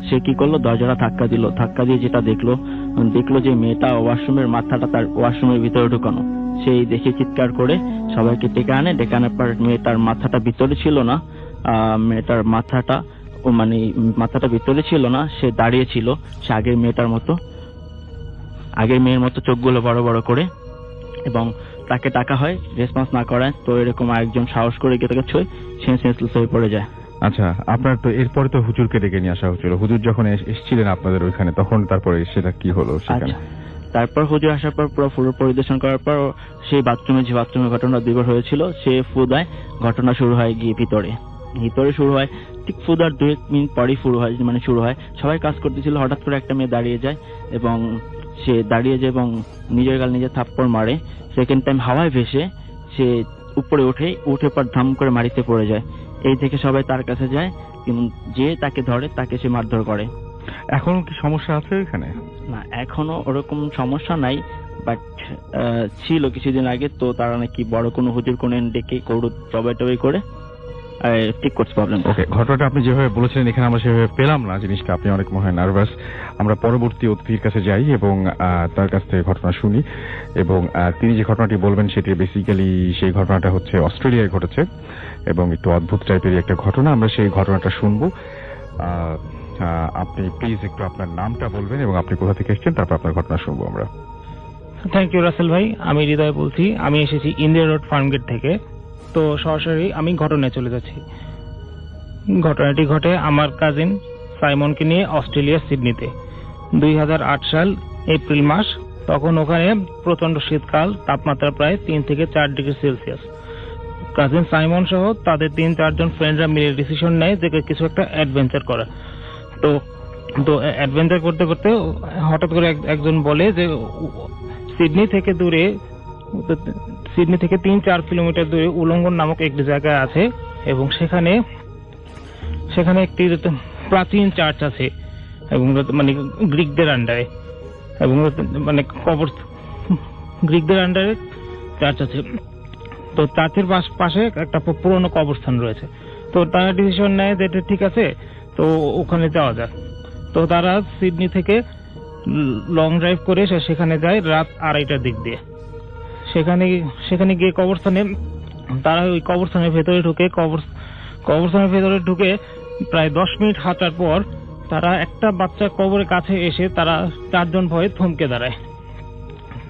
সে কি করলো, দরজাটা ধাক্কা দিল। ধাক্কা দিয়ে যেটা দেখলো যে মেয়েটা ওয়াশরুমের মাথাটা তার ওয়াশরুমের ভিতরে ঢুকানো। সেই দেখে চিৎকার করে সবাইকে ডেকে আনার পর মেয়েটার মাথাটা ভিতরে ছিল না, মাথাটা ভিতরে ছিল না, সে দাঁড়িয়ে ছিল, সে আগের মেয়ের মতো চোখগুলো বড় বড় করে, এবং তাকে ডাকা হয়, রেসপন্স না করায়। তো এরকম আরেকজন সাহস করে গিয়ে তাকে ছুঁয়ে সে সেন্সলেস হয়ে পড়ে যায়। আচ্ছা, আপনার তো এরপরে তো হুজুরকে ডেকে নিয়ে আসা হচ্ছিল। হুজুর যখন এসেছিলেন আপনাদের ওইখানে, তখন তারপরে সেটা কি হলো সেখানে? তারপর হুজুর আসার পর পুরো ফ্লোর পরিদর্শন করার পর সেই বাথরুমে ঘটনা 2 বার হয়েছিল, সে ফু দেয়। ঘটনা শুরু হয় গিয়ে ভিতরে শুরু হয়, ঠিক ফু দেওয়ার 2 মিনিট পরই শুরু হয়। সবাই কাজ করতেছিল, হঠাৎ করে একটা মেয়ে দাঁড়িয়ে যায় এবং নিজের গাল নিজে থাপ্পড় মারে। সেকেন্ড টাইম হাওয়ায় ভেসে সে উপরে উঠে পর ধাম করে মাটিতে পড়ে যায়। এই থেকে সবাই তার কাছে যায়, কিন্তু যে তাকে ধরে তাকে সে মারধর করে। এখনো কি সমস্যা আছে এখানে? না, এখনো ওরকম সমস্যা নাই, বাট ছিল কিছুদিন আগে। তো তারা নাকি বড় কোনো হুজুর কোন ডেকে টবাই করে ঠিক করছে প্রবলেম। ওকে, ঘটনাটা আপনি যেভাবে বলেছিলেন এখানে আমরা সেভাবে পেলাম না জিনিসটা, আপনি অনেক মনে হয় নার্ভাস। আমরা পরবর্তী অতিথির কাছে যাই এবং তার কাছ থেকে ঘটনা শুনি, এবং তিনি যে ঘটনাটি বলবেন সেটি বেসিক্যালি সেই ঘটনাটা হচ্ছে অস্ট্রেলিয়ায় ঘটেছে এবং একটু অদ্ভুত টাইপের একটা ঘটনা। আমরা সেই ঘটনাটা শুনবো। আপনি প্লিজ একটু আপনার নামটা বলবেন এবং আপনি কোথা থেকে এসেছেন, তারপর আপনার ঘটনা শুনবো আমরা। থ্যাংক ইউ রাসেল ভাই, আমি হৃদয় বলছি। আমি এসেছি ইন্ডিয়া রোড ফার্মগেট থেকে। তো সরাসরি আমি ঘটনায় চলে যাচ্ছি। ঘটনাটি ঘটে আমার কাজিন সাইমনকে নিয়ে অস্ট্রেলিয়ার সিডনিতে 2008 সাল এপ্রিল মাস। তখন ওখানে প্রচন্ড শীতকাল, তাপমাত্রা প্রায় 3 থেকে 4 ডিগ্রি সেলসিয়াস। কাজিন সাইমন সহ তাদের 3-4 জন ফ্রেন্ডরা মিলে ডিসিশন নেয় যে কিছু একটা অ্যাডভেঞ্চার করা। তো অ্যাডভেঞ্চার করতে করতে হঠাৎ করে একজন বলে যে সিডনি থেকে 3-4 কিলোমিটার দূরে উলঙ্গন নামক একটি জায়গা আছে এবং সেখানে একটি প্রাচীন চার্চ আছে এবং মানে গ্রিকদের আন্ডারে, এবং মানে গ্রিকদের আন্ডারে চার্চ আছে। তো চার্চের পাশে একটা পুরনো কবরস্থান রয়েছে। তো তারা ডিসিশন নেয় যে এটা ঠিক আছে, তো ওখানে যাওয়া যাক। তো তারা সিডনি থেকে লং ড্রাইভ করে সেখানে যায় রাত 2:30টার দিক দিয়ে। সেখানে গিয়ে তারা ওই কবরস্থানের ভেতরে ঢুকে প্রায় 10 মিনিট হাঁটার পর তারা একটা বাচ্চা কবরের কাছে এসে তারা 4 জন ভয়ে থমকে দাঁড়ায়।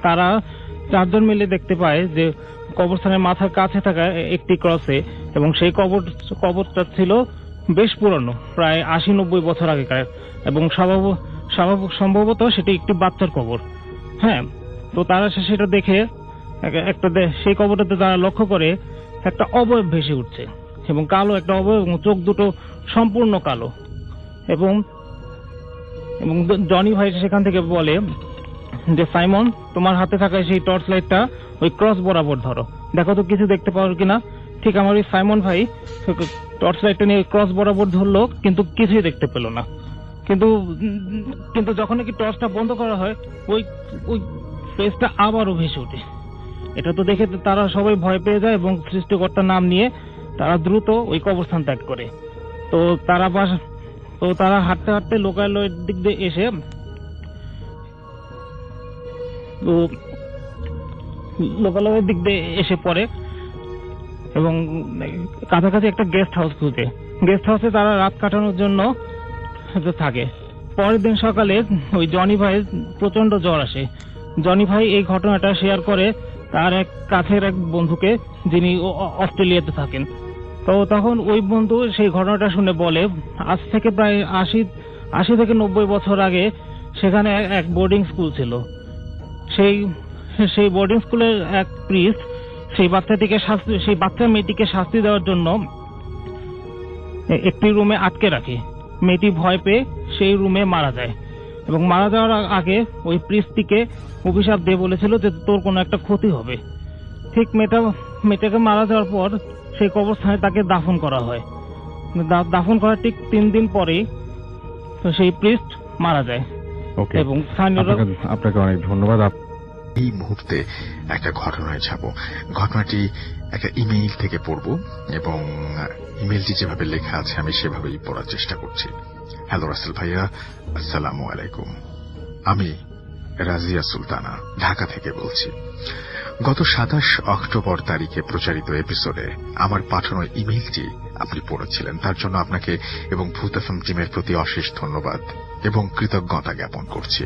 তারা 4 জন মিলে দেখতে পায় যে কবরস্থানের মাথার কাছে থাকা একটি ক্রসে, এবং সেই কবরটা ছিল বেশ পুরনো, প্রায় 80-90 বছর আগেকার, এবং সম্ভবত সেটি একটি বাচ্চার কবর। হ্যাঁ, তো তারা সেটা দেখে সেই কবরটাতে তারা লক্ষ্য করে একটা অবয়ব ভেসে উঠছে, এবং কালো একটা অবয়ব, এবং চোখ দুটো সম্পূর্ণ কালো। এবং জনি ভাই সেখান থেকে বলে যে সাইমন, তোমার হাতে থাকা সেই টর্চ লাইটটা ওই ক্রস বরাবর ধরো, দেখো তো কিছু দেখতে পাও কিনা। ঠিক আমার ওই সাইমন ভাই টর্চ লাইটটা নিয়ে ক্রস বরাবর ধরলো, কিন্তু কিছুই দেখতে পেল না। কিন্তু যখন নাকি টর্চটা বন্ধ করা হয়, ওই ফেসটা আবারও ভেসে ওঠে। এটা তো দেখে তারা সবাই ভয় পেয়ে যায় এবং সৃষ্টিকর্তার নাম নিয়ে তারা দ্রুত ওই কবরস্থান ত্যাগ করে। তো তারা হাঁটতে হাঁটতে লোকালয়ের দিক দিয়ে এসে পড়ে এবং কাছাকাছি একটা গেস্ট হাউস খুঁজে। গেস্ট হাউসে তারা রাত কাটানোর জন্য থাকে। পরের দিন সকালে ওই জনি ভাইয়ের প্রচন্ড জ্বর আসে। জনি ভাই এই ঘটনাটা শেয়ার করে তার এক কাছের এক বন্ধুকে, যিনি অস্ট্রেলিয়াতে থাকেন। তো তখন ওই বন্ধু সেই ঘটনাটা শুনে বলে, আজ থেকে প্রায় 80 থেকে 90 বছর আগে সেখানে এক বোর্ডিং স্কুল ছিল। সেই বোর্ডিং স্কুলের এক প্রিস্ট সেই বাচ্চা মেয়েটিকে শাস্তি দেওয়ার জন্য একটি রুমে আটকে রাখে। মেয়েটি ভয় পেয়ে সেই রুমে মারা যায়, এবং মারা যাওয়ার আগে ওই প্রিস্টটিকে অভিশাপ দিয়ে বলেছিল যে তোর কোনো একটা ক্ষতি হবে। ঠিক মেয়েটাকে মারা যাওয়ার পর সেই কবরস্থানে তাকে দাফন করা হয়। দাফন করার ঠিক 3 দিন পরেই সেই প্রিস্ট মারা যায়। এবং আপনাকে অনেক ধন্যবাদ। এই মুহূর্তে একটা ঘটনায় যাব। ঘটনাটি একটা ইমেইল থেকে পড়ব এবং ইমেইলটি যেভাবে লেখা আছে আমি সেভাবেই পড়ার চেষ্টা করছি। হ্যালো রাসেল ভাইয়া, আসসালামু আলাইকুম। আমি রাজিয়া সুলতানা ঢাকা থেকে বলছি। গত 27 অক্টোবর তারিখে প্রচারিত এপিসোডে আমার পাঠানো ইমেইলটি আপনি পড়েছিলেন, তার জন্য আপনাকে এবং ভূত এফএম টিমের প্রতি অশেষ ধন্যবাদ এবং কৃতজ্ঞতা জ্ঞাপন করছি।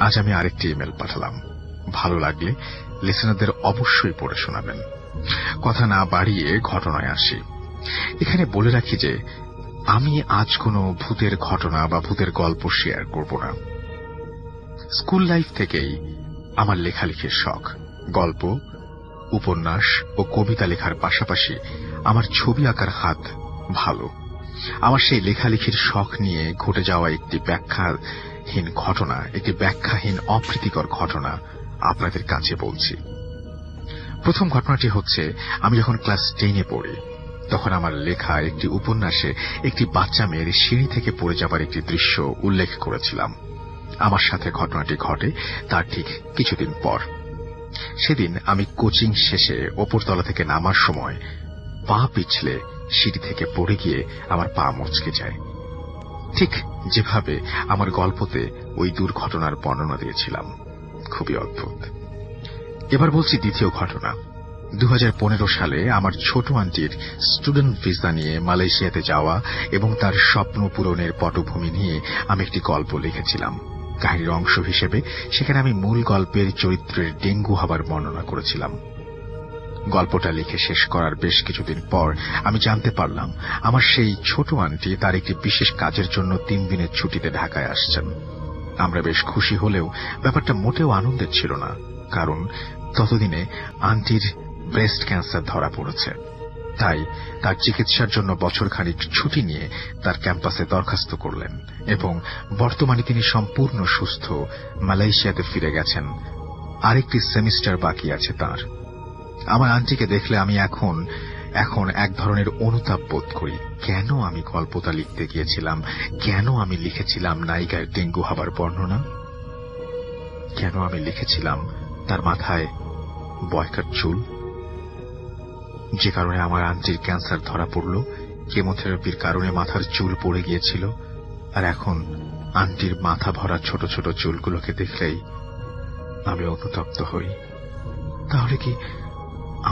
আজ আমি আরেকটি ইমেল পাঠালাম। ভালো লাগলে লিসেনারদের অবশ্যই পড়ে শোনাবেন। কথা না বাড়িয়ে ঘটনায় আসি। এখানে বলে রাখি যে আমি আজ কোনো ভূতের ঘটনা বা ভূতের গল্প শেয়ার করব না। স্কুল লাইফ থেকেই আমার লেখালেখির শখ। গল্প, উপন্যাস ও কবিতা লেখার পাশাপাশি আমার ছবি আঁকার হাত ভালো। আমার সেই লেখালেখির শখ নিয়ে ঘটে যাওয়া একটি ব্যাখ্যাহীন অপ্রীতিকর ঘটনা আপনাদের কাছে বলছি। প্রথম ঘটনাটি হচ্ছে, আমি যখন ক্লাস 10-এ পড়ি তখন আমার লেখা একটি উপন্যাসে একটি বাচ্চা মেয়ের সিঁড়ি থেকে পড়ে যাবার একটি দৃশ্য উল্লেখ করেছিলাম। আমার সাথে ঘটনাটি ঘটে তার ঠিক কিছুদিন পর। সেদিন আমি কোচিং শেষে ওপরতলা থেকে নামার সময় পা পিছলে সিঁড়ি থেকে পড়ে গিয়ে আমার পা মচকে যায়, ঠিক যেভাবে আমার গল্পতে ওই দুর্ঘটনার বর্ণনা দিয়েছিলাম। খুবই অদ্ভুত। এবার বলছি দ্বিতীয় ঘটনা। 2015 সালে আমার ছোট আন্টির স্টুডেন্ট ভিসা নিয়ে মালয়েশিয়াতে যাওয়া এবং তার স্বপ্ন পূরণের পটভূমি নিয়ে আমি একটি গল্প লিখেছিলাম। কাহিনীর অংশ হিসেবে সেখানে আমি মূল গল্পের চরিত্রের ডেঙ্গু হবার বর্ণনা করেছিলাম। গল্পটা লিখে শেষ করার বেশ কিছুদিন পর আমি জানতে পারলাম আমার সেই ছোট আন্টি তার একটি বিশেষ কাজের জন্য 3 দিনের ছুটিতে ঢাকায় আসছেন। আমরা বেশ খুশি হলেও ব্যাপারটা মোটেও আনন্দের ছিল না, কারণ ততদিনে আন্টির ব্রেস্ট ক্যান্সার ধরা পড়েছে। তাই তার চিকিৎসার জন্য বছরখানিক ছুটি নিয়ে তার ক্যাম্পাসে দরখাস্ত করলেন এবং বর্তমানে তিনি সম্পূর্ণ সুস্থ মালয়েশিয়াতে ফিরে গেছেন। আরেকটি সেমিস্টার বাকি আছে তার। আমার আন্টিকে দেখলে আমি এখন এক ধরনের অনুতাপ বোধ করি। কেন আমি গল্পটা লিখতে গিয়েছিলাম? কেন আমি লিখেছিলাম নায়িকার ডেঙ্গু হবার বর্ণনা? কেন আমি লিখেছিলাম তার মাথায় বয়কার চুল? যে কারণে আমার আন্টির ক্যান্সার ধরা পড়ল, কেমোথেরাপির কারণে মাথার চুল পড়ে গিয়েছিল, আর এখন আন্টির মাথা ভরা ছোট ছোট চুলগুলোকে দেখলেই আমি অনুতপ্ত হই। তাহলে কি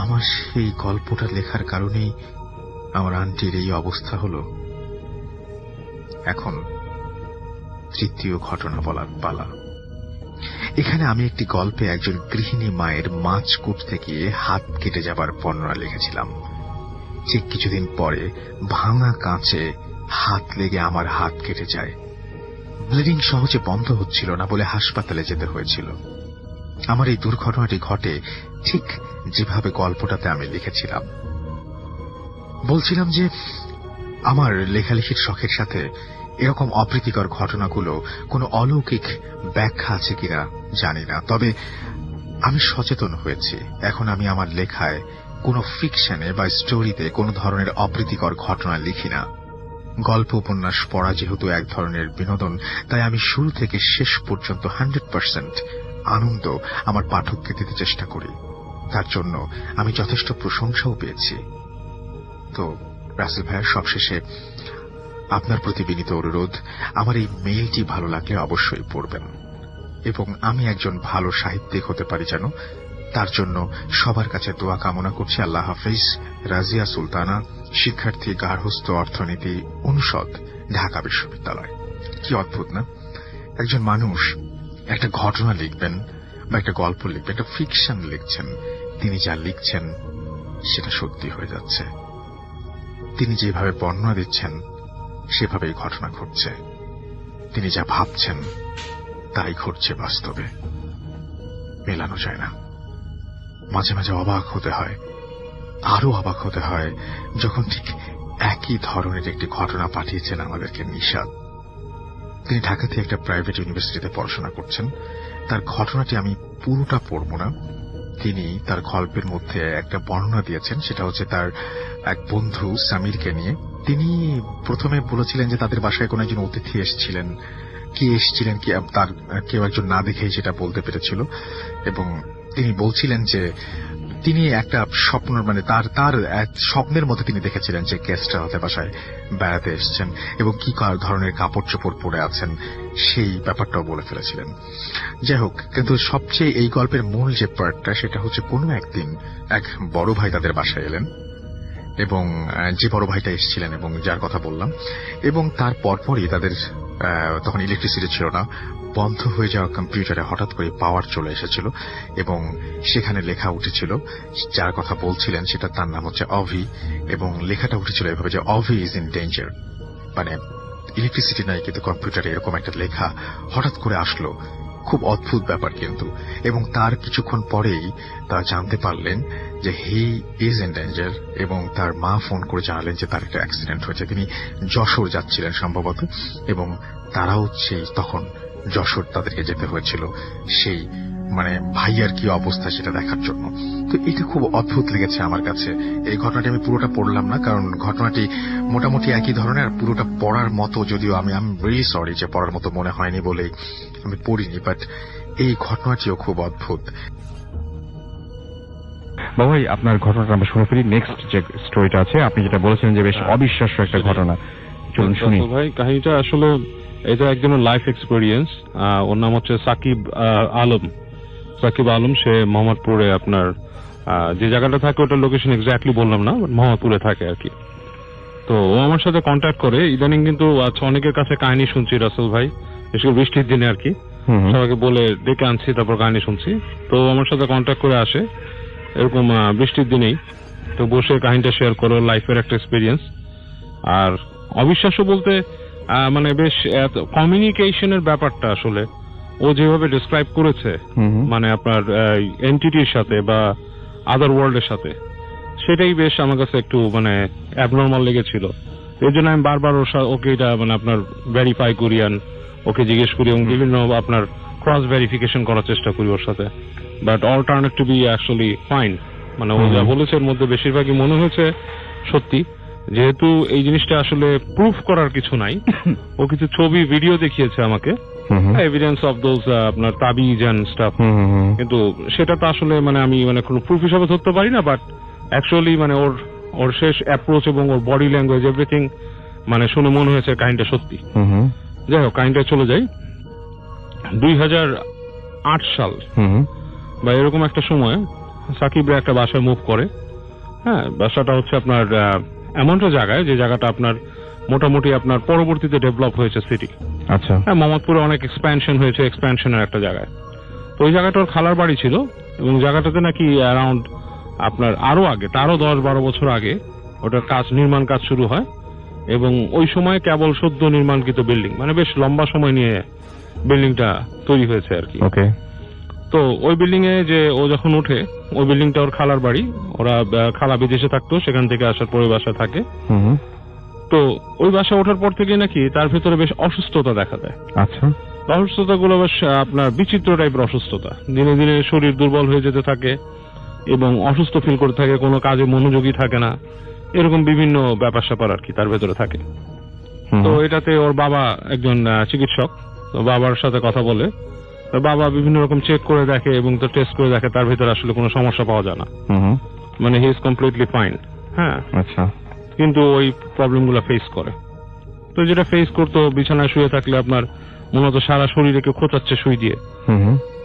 আমার সেই গল্পটা লেখার কারণেই আমার আন্টির এই অবস্থা হলো? এখন তৃতীয় ঘটনা বলার পালা। এখানে আমি একটি গল্পে একজন গৃহিণী মায়ের মাছ কুটতে গিয়ে হাত কেটে যাবার বর্ণনা লিখেছিলাম। ঠিক কিছুদিন পরে ভাঙা কাঁচে হাত লেগে আমার হাত কেটে যায়। ব্লিডিং সহজে বন্ধ হচ্ছিল না বলে হাসপাতালে যেতে হয়েছিল। আমার এই দুর্ঘটনাটি ঘটে ঠিক যেভাবে গল্পটাতে আমি লিখেছিলাম। বলছিলাম যে আমার লেখালেখির শখের সাথে এরকম অপ্রীতিকর ঘটনাগুলো কোনো অলৌকিক ব্যাখ্যা আছে কিনা জানি না, তবে আমি সচেতন হয়েছি। এখন আমি আমার লেখায় কোনো ফিকশনে বা স্টোরিতে কোনো ধরনের অপ্রীতিকর ঘটনা লিখি না। গল্প উপন্যাস পড়া যেহেতু এক ধরনের বিনোদন, তাই আমি শুরু থেকে শেষ পর্যন্ত 100% আনন্দ আমার পাঠককে দিতে চেষ্টা করি। তার জন্য আমি যথেষ্ট প্রশংসাও পেয়েছি। তো রাসেল ভাইয়া, সবশেষে আপনার প্রতি বিনীত অনুরোধ, আমার এই মেইলটি ভালো লাগলে অবশ্যই পড়বেন এবং আমি একজন ভালো সাহিত্যিক হতে পারি যেন, তার জন্য সবার কাছে দোয়া কামনা করছি। আল্লাহ হাফিজ। রাজিয়া সুলতানা, শিক্ষার্থী, গার্হস্থ্য অর্থনীতি অনুষদ, ঢাকা বিশ্ববিদ্যালয়। কি অদ্ভুত না? একজন মানুষ একটা ঘটনা লিখবেন বা একটা গল্প লিখবেন, একটা ফিকশন লিখছেন, তিনি যা লিখছেন সেটা সত্যি হয়ে যাচ্ছে। তিনি যেভাবে বর্ণনা দিচ্ছেন সেভাবেই ঘটনা ঘটছে। তিনি যা ভাবছেন তাই ঘটছে বাস্তবে। মেলানো যায় না। মাঝে মাঝে অবাক হতে হয়, আরো অবাক হতে হয় যখন ঠিক একই ধরনের একটি ঘটনা পাঠিয়েছেন আমাদেরকে নিশাদ। তিনি ঢাকাতে একটা প্রাইভেট ইউনিভার্সিটিতে পড়াশোনা করছেন। তার ঘটনাটি আমি পুরোটা পড়ব না। তিনি তার গল্পের মধ্যে একটা বর্ণনা দিয়েছেন, সেটা হচ্ছে তার এক বন্ধু সামিরকে নিয়ে। তিনি প্রথমে বলেছিলেন যে তাদের বাসায় কোনো একজন অতিথি এসেছিলেন, কি তার কেউ একজন না দেখেই সেটা বলতে পেরেছিল, এবং তিনি বলছিলেন যে তিনি একটা স্বপ্ন, মানে তার এক স্বপ্নের মধ্যে তিনি দেখেছিলেন যে গেস্টরা হতে বাসায় বেড়াতে এসছেন এবং কি ধরনের কাপড় চোপড় পরে আছেন সেই ব্যাপারটাও বলে ফেলেছিলেন। যাই হোক, কিন্তু সবচেয়ে এই গল্পের মূল যে পার্টটা সেটা হচ্ছে কোনো একদিন এক বড় ভাই তাদের বাসায় এলেন এবং যে বড় ভাইটা এসেছিলেন এবং যার কথা বললাম, এবং তার পরপরই তাদের তখন ইলেকট্রিসিটি ছিল না, বন্ধ হয়ে যাওয়া কম্পিউটারে হঠাৎ করে পাওয়ার চলে এসেছিল এবং সেখানে লেখা উঠেছিল, যার কথা বলছিলেন সেটা তার নাম হচ্ছে অভি, এবং লেখাটা উঠেছিল এভাবে যে অভি ইজ ইন ডেঞ্জার। মানে ইলেকট্রিসিটি নাই কিন্তু কম্পিউটারে এরকম একটা লেখা হঠাৎ করে আসলো। খুব অদ্ভুত ব্যাপার কিন্তু। এবং তার কিছুক্ষণ পরেই তারা জানতে পারলেন যে হি ইজ ইন ডেঞ্জার, এবং তার মা ফোন করে জানালেন যে তার একটা অ্যাক্সিডেন্ট হয়েছে। তিনি যশোর যাচ্ছিলেন সম্ভবত, এবং তারাও তখন যশোর তাদেরকে যেতে হয়েছিল সেই মানে ভাইয়ার কি অবস্থা সেটা দেখার জন্য। তো এটা খুব অদ্ভুত লেগেছে আমার কাছে। এই ঘটনাটি আমি পুরোটা পড়লাম না, কারণ ঘটনাটি মোটামুটি একই ধরনের, আর পুরোটা পড়ার মতো, যদিও আমি ভেরি সরি যে পড়ার মতো মনে হয়নি বলেই আমি পড়িনি, বাট এই ঘটনাটিও খুব অদ্ভুত। বাবাই আপনার ঘটনাটা আমরা শুনে ফেলি। নেক্সট যে স্টোরিটা আছে, আপনি যেটা বলেছেন যে বেশ অবিশ্বাস্য একটা ঘটনা, চলুন শুনি। ভাই কাহিনীটা আসলে এটা একজনের লাইফ এক্সপেরিয়েন্স। ওর নাম হচ্ছে সাকিব আলম। সে মোহাম্মদপুরে আপনার যে জায়গাটা থাকে ওটার লোকেশন এক্স্যাক্টলি বললাম না, মোহাম্মদপুরে থাকে আর কি। তো ও আমার সাথে কন্ট্যাক্ট করে ইদানিং, কিন্তু আচ্ছা অনেকের কাছে কাহিনী শুনছি রাসেল ভাই, বিশেষ করে বৃষ্টির দিনে আর কি, সবাইকে বলে ডেকে আনছি তারপর কাহিনী শুনছি। তো আমার সাথে কন্ট্যাক্ট করে আসে এরকম বৃষ্টির দিনেই, তো বসে কাহিনীটা শেয়ার করো, লাইফের একটা এক্সপিরিয়েন্স। আর অবিশ্বাস্য বলতে মানে বেশ কমিউনিকেশনের ব্যাপারটা আসলে ও যেভাবে ডিসক্রাইব করেছে, মানে আপনার এন্টিটির সাথে বা আদার ওয়ার্ল্ডের সাথে, সেটাই বেশ আমার কাছে একটু মানে অ্যাবনর্মাল লেগেছিল। এর জন্য আমি বারবার ওকে এটা মানে আপনার ভেরিফাই করি, ওকে জিজ্ঞেস করি এবং বিভিন্ন আপনার ক্রস ভেরিফিকেশন করার চেষ্টা করি ওর সাথে। But all turn to be actually fine. মানে ও যা বলেছে এর মধ্যে বেশিরভাগই মনে হয়েছে সত্যি, যেহেতু এই জিনিসটা আসলে প্রুফ করার কিছু নাই। ও কিছু ছবি ভিডিও দেখিয়েছে আমাকে, এভিডেন্স অফ দোজ আপনার তাবিজ এন্ড স্টাফ, কিন্তু সেটা তো আসলে মানে আমি মানে কোনো প্রুফ হিসাবে ধরতে পারি না। বাট অ্যাকচুয়ালি মানে ওর শেষ অ্যাপ্রোচ এবং ওর বডি ল্যাঙ্গুয়েজ এভরিথিং মানে শুনে মনে হয়েছে কাহিনীটা সত্যি। যাই হোক, কাহিনীটা চলে যাই। 2008 সাল বা এরকম একটা সময় সাকিবরা একটা বাসায় মুভ করে। হ্যাঁ, বাসাটা হচ্ছে আপনার এমন একটা জায়গায় যে জায়গাটা আপনার মোটামুটি আপনার পরবর্তীতে ডেভেলপ হয়েছে সিটি। আচ্ছা, হ্যাঁ, মোহাম্মদপুরে অনেক এক্সপ্যানশন হয়েছে, এক্সপ্যানশনের একটা জায়গায়। তো ওই জায়গাটা ওর খালার বাড়ি ছিল এবং জায়গাটাতে নাকি অ্যারাউন্ড আপনার আরো আগে, তারও 10-12 বছর আগে ওটার নির্মাণ কাজ শুরু হয় এবং ওই সময় কেবল সদ্য নির্মাণকৃত বিল্ডিং, মানে বেশ লম্বা সময় নিয়ে বিল্ডিংটা তৈরি হয়েছে আর কি। ওকে। তো ওই বিল্ডিং এ যে ও যখন ওঠে, ওই বিল্ডিংটা ওর খালার বাড়ি। ওরা খালা বিদেশে থাকতো, সেখান থেকে আসার পরে বাসায় থাকে। তো ওই বাসায় ওঠার পর থেকে নাকি তার ভেতরে বেশ অসুস্থতা দেখা দেয়। আচ্ছা, অসুস্থতা গুলো বেশ আপনার বিচিত্র টাইপের অসুস্থতা। দিনে দিনে শরীর দুর্বল হয়ে যেতে থাকে এবং অসুস্থ ফিল করতে থাকে, কোনো কাজে মনোযোগী থাকে না, এরকম বিভিন্ন ব্যাপার স্যাপার আর কি তার ভেতরে থাকে। তো এটাতে ওর বাবা একজন চিকিৎসক, তো বাবার সাথে কথা বলে, তো বাবা বিভিন্ন রকম চেক করে দেখে এবং তো টেস্ট করে দেখে তার ভেতরে আসলে কোনো সমস্যা পাওয়া যায় না, মানে হি ইজ কমপ্লিটলি ফাইন। হ্যাঁ, আচ্ছা, কিন্তু ওই প্রবলেমগুলো ফেস করে। তো যেটা ফেস করতো, বিছানায় শুয়ে থাকলে আপনার মূলত সারা শরীরে কেউ খোঁচাচ্ছে সুই দিয়ে,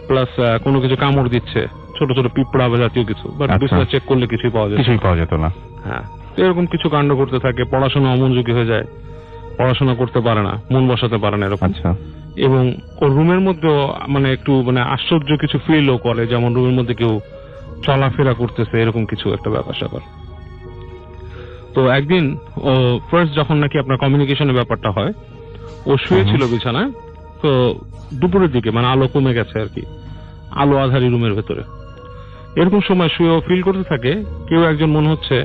প্লাস কোনো কিছু কামড় দিচ্ছে, ছোট ছোট পিঁপড়া বা জাতীয় কিছু, বাট বিছানা চেক করলে কিছুই পাওয়া যেত না। হ্যাঁ, এরকম কিছু কাণ্ড করতে থাকে। পড়াশোনা অমনোযোগী হয়ে যায়, পড়াশোনা করতে পারে না, মন বসাতে পারে না এরকম। আচ্ছা, এবং ওর রুমের মধ্যে মানে একটু মানে আশ্চর্য কিছু ফিলও করে, যেমন রুমের মধ্যে কেউ চলাফেরা করতেছে, এরকম কিছু একটা ব্যাপার স্যাপার। তো একদিন ও ফার্স্ট যখন নাকি আপনার কমিউনিকেশনের ব্যাপারটা হয়, ও শুয়েছিল বিছানায়। তো দুপুরের দিকে মানে আলো কমে গেছে আর কি, আলো আধারি রুমের ভেতরে। এরকম সময় শুয়ে ও ফিল করতে থাকে কেউ একজন মনে হচ্ছে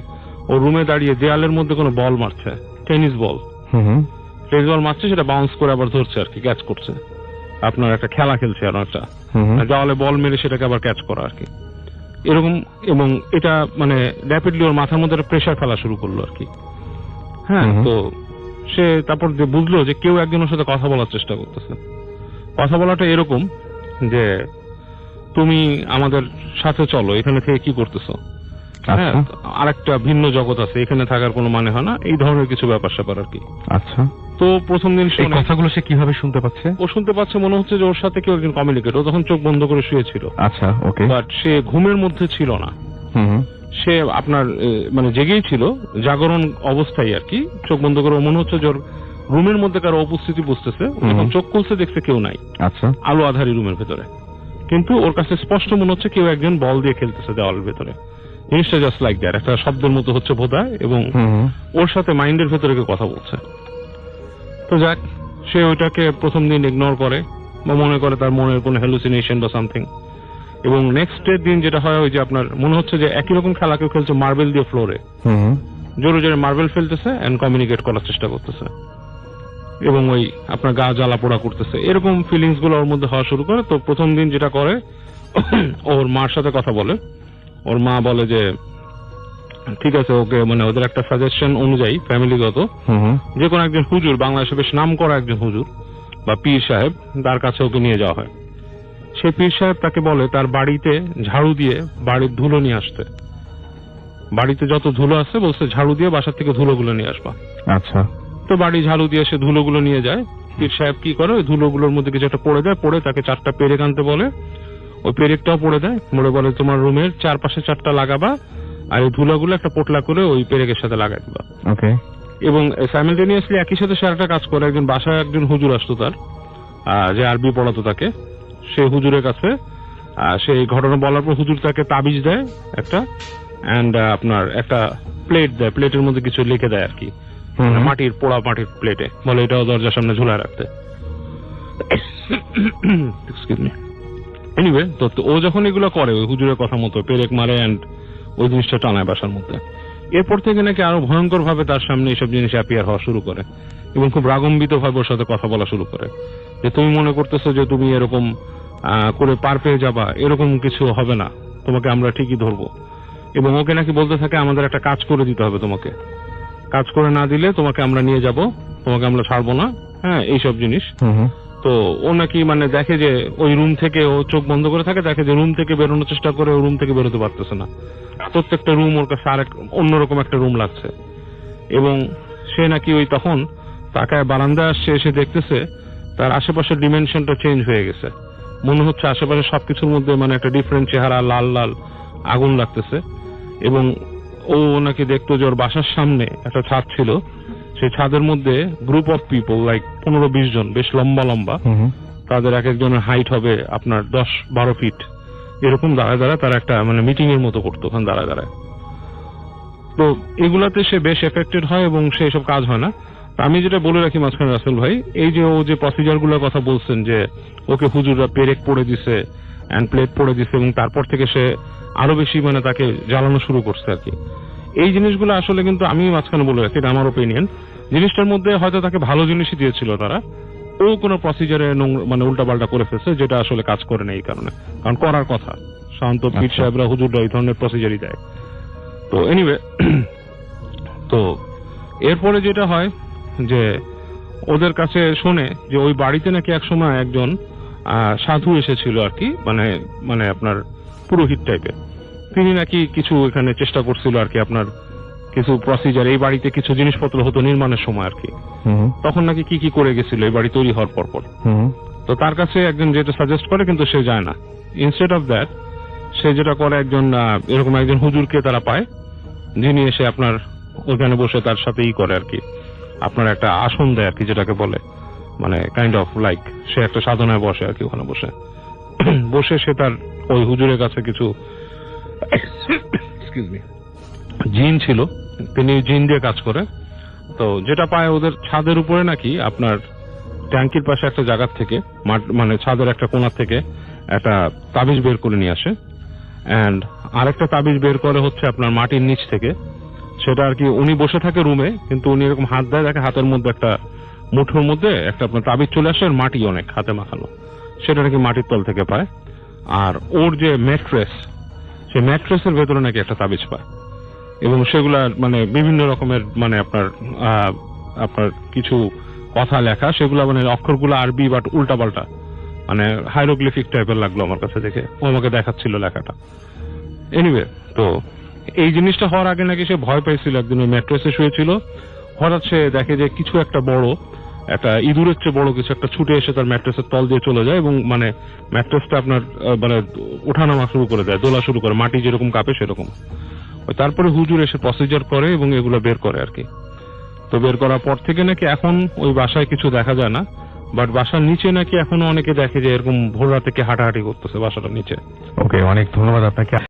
ও রুমে দাঁড়িয়ে দেয়ালের মধ্যে কোনো বল মারছে, টেনিস বল মারছে, সেটা বাউন্স করে আবার ধরছে আর কি, ক্যাচ করছে। আপনার একটা খেলা খেলছে আর একটা দেওয়ালে বল মেরে সেটাকে আবার ক্যাচ করা আর কি, এরকম। এবং এটা মানে র্যাপিডলি ওর মাথার মধ্যে একটা প্রেশার ফেলা শুরু করলো আর কি। হ্যাঁ, তো সে তারপর যে বুঝলো যে কেউ একজনের সাথে কথা বলার চেষ্টা করতেছে। কথা বলাটা এরকম যে, তুমি আমাদের সাথে চলো, এখানে থেকে কি করতেছো, হ্যাঁ, আরেকটা ভিন্ন জগৎ আছে, এখানে থাকার কোনো মানে হয় না, এই ধরনের কিছু ব্যাপার স্যাপার আর কি। আচ্ছা, তো প্রথম দিন এই কথাগুলো সে কিভাবে শুনতে পাচ্ছে? ও শুনতে পাচ্ছে মনে হচ্ছে যে ওর সাথে কেউ একজন কমিউনিকেট। ও তখন চোখ বন্ধ করে শুয়েছিল। আচ্ছা, ওকে। বাট সে ঘুমের মধ্যে ছিল না, সে আপনার মানে জেগেই ছিল, জাগরণ অবস্থায় আর কি। চোখ বন্ধ করে মনে হচ্ছে যে ওর রুমের মধ্যে কারো উপস্থিতি বুঝতেছে। যখন চোখ খুলছে দেখছে কেউ নাই। আচ্ছা, আলো আধারি রুমের ভেতরে, কিন্তু ওর কাছে স্পষ্ট মনে হচ্ছে কেউ একজন বল দিয়ে খেলতেছে দেওয়ালের ভেতরে। জিনিসটা জাস্ট লাইক দ্যাট, একটা শব্দের মতো হচ্ছে বোধহয়, এবং ওর সাথে মাইন্ডের ভেতরে কেউ কথা বলছে। তো যাক, সে ওইটাকে প্রথম দিন ইগনোর করে বা মনে করে তার মনের কোনো হ্যালুসিনেশন বা সামথিং। এবং নেক্সট ডে দিন যেটা হয়, ওই যে আপনার মনে হচ্ছে যে একই রকম খেলা কেউ খেলছে মার্বেল দিয়ে ফ্লোরে, জোরে জোরে মার্বেল ফেলতেছে এন্ড কমিউনিকেট করার চেষ্টা করতেছে, এবং ওই আপনার গা জ্বালা পোড়া করতেছে, এরকম ফিলিংস গুলো ওর মধ্যে হওয়া শুরু করে। তো প্রথম দিন যেটা করে, ওর মার সাথে কথা বলে। ওর মা বলে যে ঠিক আছে, ওকে মানে ওদের একটা সাজেশন অনুযায়ী ফ্যামিলিগত যে কোনো একজন হুজুর, বাংলাদেশে বেশ নাম করা একজন হুজুর বা পীর সাহেব, তার কাছে ওকে নিয়ে যাওয়া হয়। সেই পীর সাহেব তাকে বলে তার বাড়িতে ঝাড়ু দিয়ে বাড়ির ধুলো নিয়ে আসতে, বাড়িতে যত ধুলো আছে বলছে ঝাড়ু দিয়ে বাসার থেকে ধুলোগুলো নিয়ে আসবা। আচ্ছা, তো বাড়ি ঝাড়ু দিয়ে সে ধুলোগুলো নিয়ে যায়। পীর সাহেব কি করে, ওই ধুলোগুলোর মধ্যে কিছু একটা পড়ে দেয়, পড়ে তাকে 4টা পেরেক আনতে বলে, ওই পেরেকটাও পড়ে দেয়, মোড়ে বলে তোমার রুমের চারপাশে 4টা লাগাবা আর এই ধুলোগুলো একটা পোটলা করে ওই পেরেকের সাথে লাগাই দিবা। ওকে। এবং সাইমালটেনিয়াসলি একই সাথে সে একটা কাজ করে, একজন বাসায় একজন হুজুর আসতো তার, যে আরবি পড়াতো তাকে, সেই হুজুরের কাছে সেই ঘটনা বলার পর হুজুর তাকে তাবিজ দেয় একটা, এন্ড আপনার একটা প্লেট দেয়, প্লেটের মধ্যে কিছু লিখে দেয় আর কি, মাটির পোড়া মাটির প্লেটে, বলে এটাও দরজার সামনে ঝুলায় রাখতে। Excuse me. এনিওয়ে, তো ও যখন এগুলো করে ওই হুজুরের কথা মতো পেরেক মারে এন্ড ওই জিনিসটা টানায় বাসার মধ্যে, এরপর থেকে নাকি আরো ভয়ঙ্কর ভাবে তার সামনে এইসব জিনিস অ্যাপিয়ার হওয়া শুরু করে এবং খুব রাগম্বিত ভাবে ওর সাথে কথা বলা শুরু করে যে তুমি মনে করতেছো যে তুমি এরকম করে পার পেয়ে যাবা, এরকম কিছু হবে না, তোমাকে আমরা ঠিকই ধরবো। এবং ওকে নাকি বলতে থাকে আমাদের একটা কাজ করে দিতে হবে, তোমাকে কাজ করে না দিলে তোমাকে আমরা নিয়ে যাব, তোমাকে আমরা ছাড়বো না, হ্যাঁ, এইসব জিনিস। তো ও নাকি মানে দেখে যে ওই রুম থেকে, ও চোখ বন্ধ করে থাকে, দেখে যে রুম থেকে বেরোনোর চেষ্টা করে, ও রুম থেকে বেরোতে পারতেছে না, প্রত্যেকটা রুম ওর কাছে আর অন্যরকম একটা রুম লাগছে। এবং সে নাকি ওই তখন তাকায় বারান্দায় আসছে, এসে দেখতেছে তার আশেপাশের ডিমেনশনটা চেঞ্জ হয়ে গেছে, মনে হচ্ছে আশেপাশে সবকিছুর মধ্যে মানে একটা ডিফারেন্ট চেহারা, লাল লাল আগুন লাগতেছে। এবং ও নাকি দেখতো যে ওর বাসার সামনে একটা ছাদ ছিল, সেই ছাদের মধ্যে গ্রুপ অফ পিপল লাইক 15-20 জন, বেশ লম্বা লম্বা, তাদের এক একজনের হাইট হবে আপনার 10-12 ফিট, এরকম দাঁড়ায় দাঁড়ায় তারা একটা মানে মিটিং এর মতো করতো ওখানে দাঁড়ায় দাঁড়ায়। তো এগুলাতে সে বেশ এফেক্টেড হয় এবং সে এসব কাজ হয় না। আমি যেটা বলে রাখি মাঝখানে রাসেল ভাই, এই যে ও যে প্রসিজার গুলোর কথা বলছেন যে ওকে হুজুররা পেরেক পড়ে দিছে এন্ড প্লেট পড়ে দিছে এবং তারপর থেকে সে আরো বেশি মানে তাকে জ্বালানো শুরু করছে আর কি, এই জিনিসগুলো আসলে কিন্তু আমি মাঝখানে বলে রাখি, এটা আমার ওপিনিয়ন, জিনিসটার মধ্যে হয়তো তাকে ভালো জিনিসই দিয়েছিল তারা, ও কোনো প্রসিজারে মানে উল্টাপাল্টা করে ফেলছে যেটা আসলে কাজ করে না, এই কারণে, কারণ করার কথা শান্ত পীর সাহেবরা হুজুররা এই ধরনের প্রসিজারই দেয়। তো এনিওয়ে, তো এরপরে যেটা হয় যে ওদের কাছে শোনে যে ওই বাড়িতে নাকি একসময় একজন সাধু এসেছিল আর কি, মানে মানে আপনার পুরোহিত টাইপের, তিনি নাকি কিছু এখানে চেষ্টা করছিল আর কি, আপনার কিছু প্রসিজার, এই বাড়িতে কিছু জিনিসপত্র হতো নির্মাণের সময় আর কি, তখন নাকি কি কি করে গেছিল এই বাড়ি তৈরি হওয়ার পর। তো তার কাছে একজন যেটা সাজেস্ট করে কিন্তু সে যায় না, ইনস্টেড অফ দ্যাট সে যেটা করে একজন এরকম একজন হুজুরকে তারা পায়, যিনি এসে আপনার ওইখানে বসে তার সাথে ই করে আর কি, আপনার একটা আসন দেয় আর কি, যেটাকে বলে মানে কাইন্ড অফ লাইক সে একটা সাধনায় বসে আর কি, ওখানে বসে বসে সে তার ওই হুজুরের কাছে কিছু জিন ছিল, তিনি জিন দিয়ে কাজ করে। তো যেটা পায় ওদের ছাদের উপরে নাকি আপনার ট্যাঙ্কির পাশে একটা জায়গা থেকে, মানে ছাদের একটা কোণা থেকে একটা তাবিজ বের করে নিয়ে আসে, এন্ড আরেকটা তাবিজ বের করে হচ্ছে আপনার মাটির নিচ থেকে, সেটা আর কি উনি বসে থাকে রুমে, কিন্তু উনি এরকম হাত দেয়, দেখে হাতের মধ্যে একটা মুঠোর মধ্যে একটা আপনার তাবিজ চলে আসে, মাটি অনেক হাতে মাখানো, সেটা নাকি মাটির তল থেকে পায়। আর ওর যে ম্যাট্রেস, সেই ম্যাট্রেসের ভেতরে নাকি একটা তাবিজ পায়, এবং সেগুলা মানে বিভিন্ন রকমের মানে আপনার কিছু কথা লেখা, সেগুলা মানে অক্ষরগুলো আরবি বাট উল্টা পাল্টা, মানে হাইরোগ্লিফিক টাইপের লাগলো আমার কাছে দেখে, ও আমাকে দেখাচ্ছিল লেখাটা। এনিওয়ে, তো এই জিনিসটা হওয়ার আগে নাকি সে ভয় পাইছিল, একদিন ওই ম্যাট্রেসে শুয়েছিল, হঠাৎ সে দেখে যে কিছু একটা বড়, একটা ইঁদুরের চেয়ে বড় কিছু একটা ছুটে এসে তার ম্যাট্রেসের তল দিয়ে চলে যায় এবং মানে ম্যাট্রেসটা আপনার মানে ওঠানামা শুরু করে দেয়, দোলা শুরু করে, মাটি যেরকম কাঁপে সেরকম। তারপরে হুজুর এসে প্রসিজার করে এবং এগুলো বের করে আর কি। তো বের করার পর থেকে নাকি এখন ওই বাসায় কিছু দেখা যায় না, বাট বাসার নিচে নাকি এখনো অনেকে দেখে যে এরকম ভোর রাতে হাঁটাহাঁটি করতেছে বাসাটার নিচে। ওকে, অনেক ধন্যবাদ আপনাকে।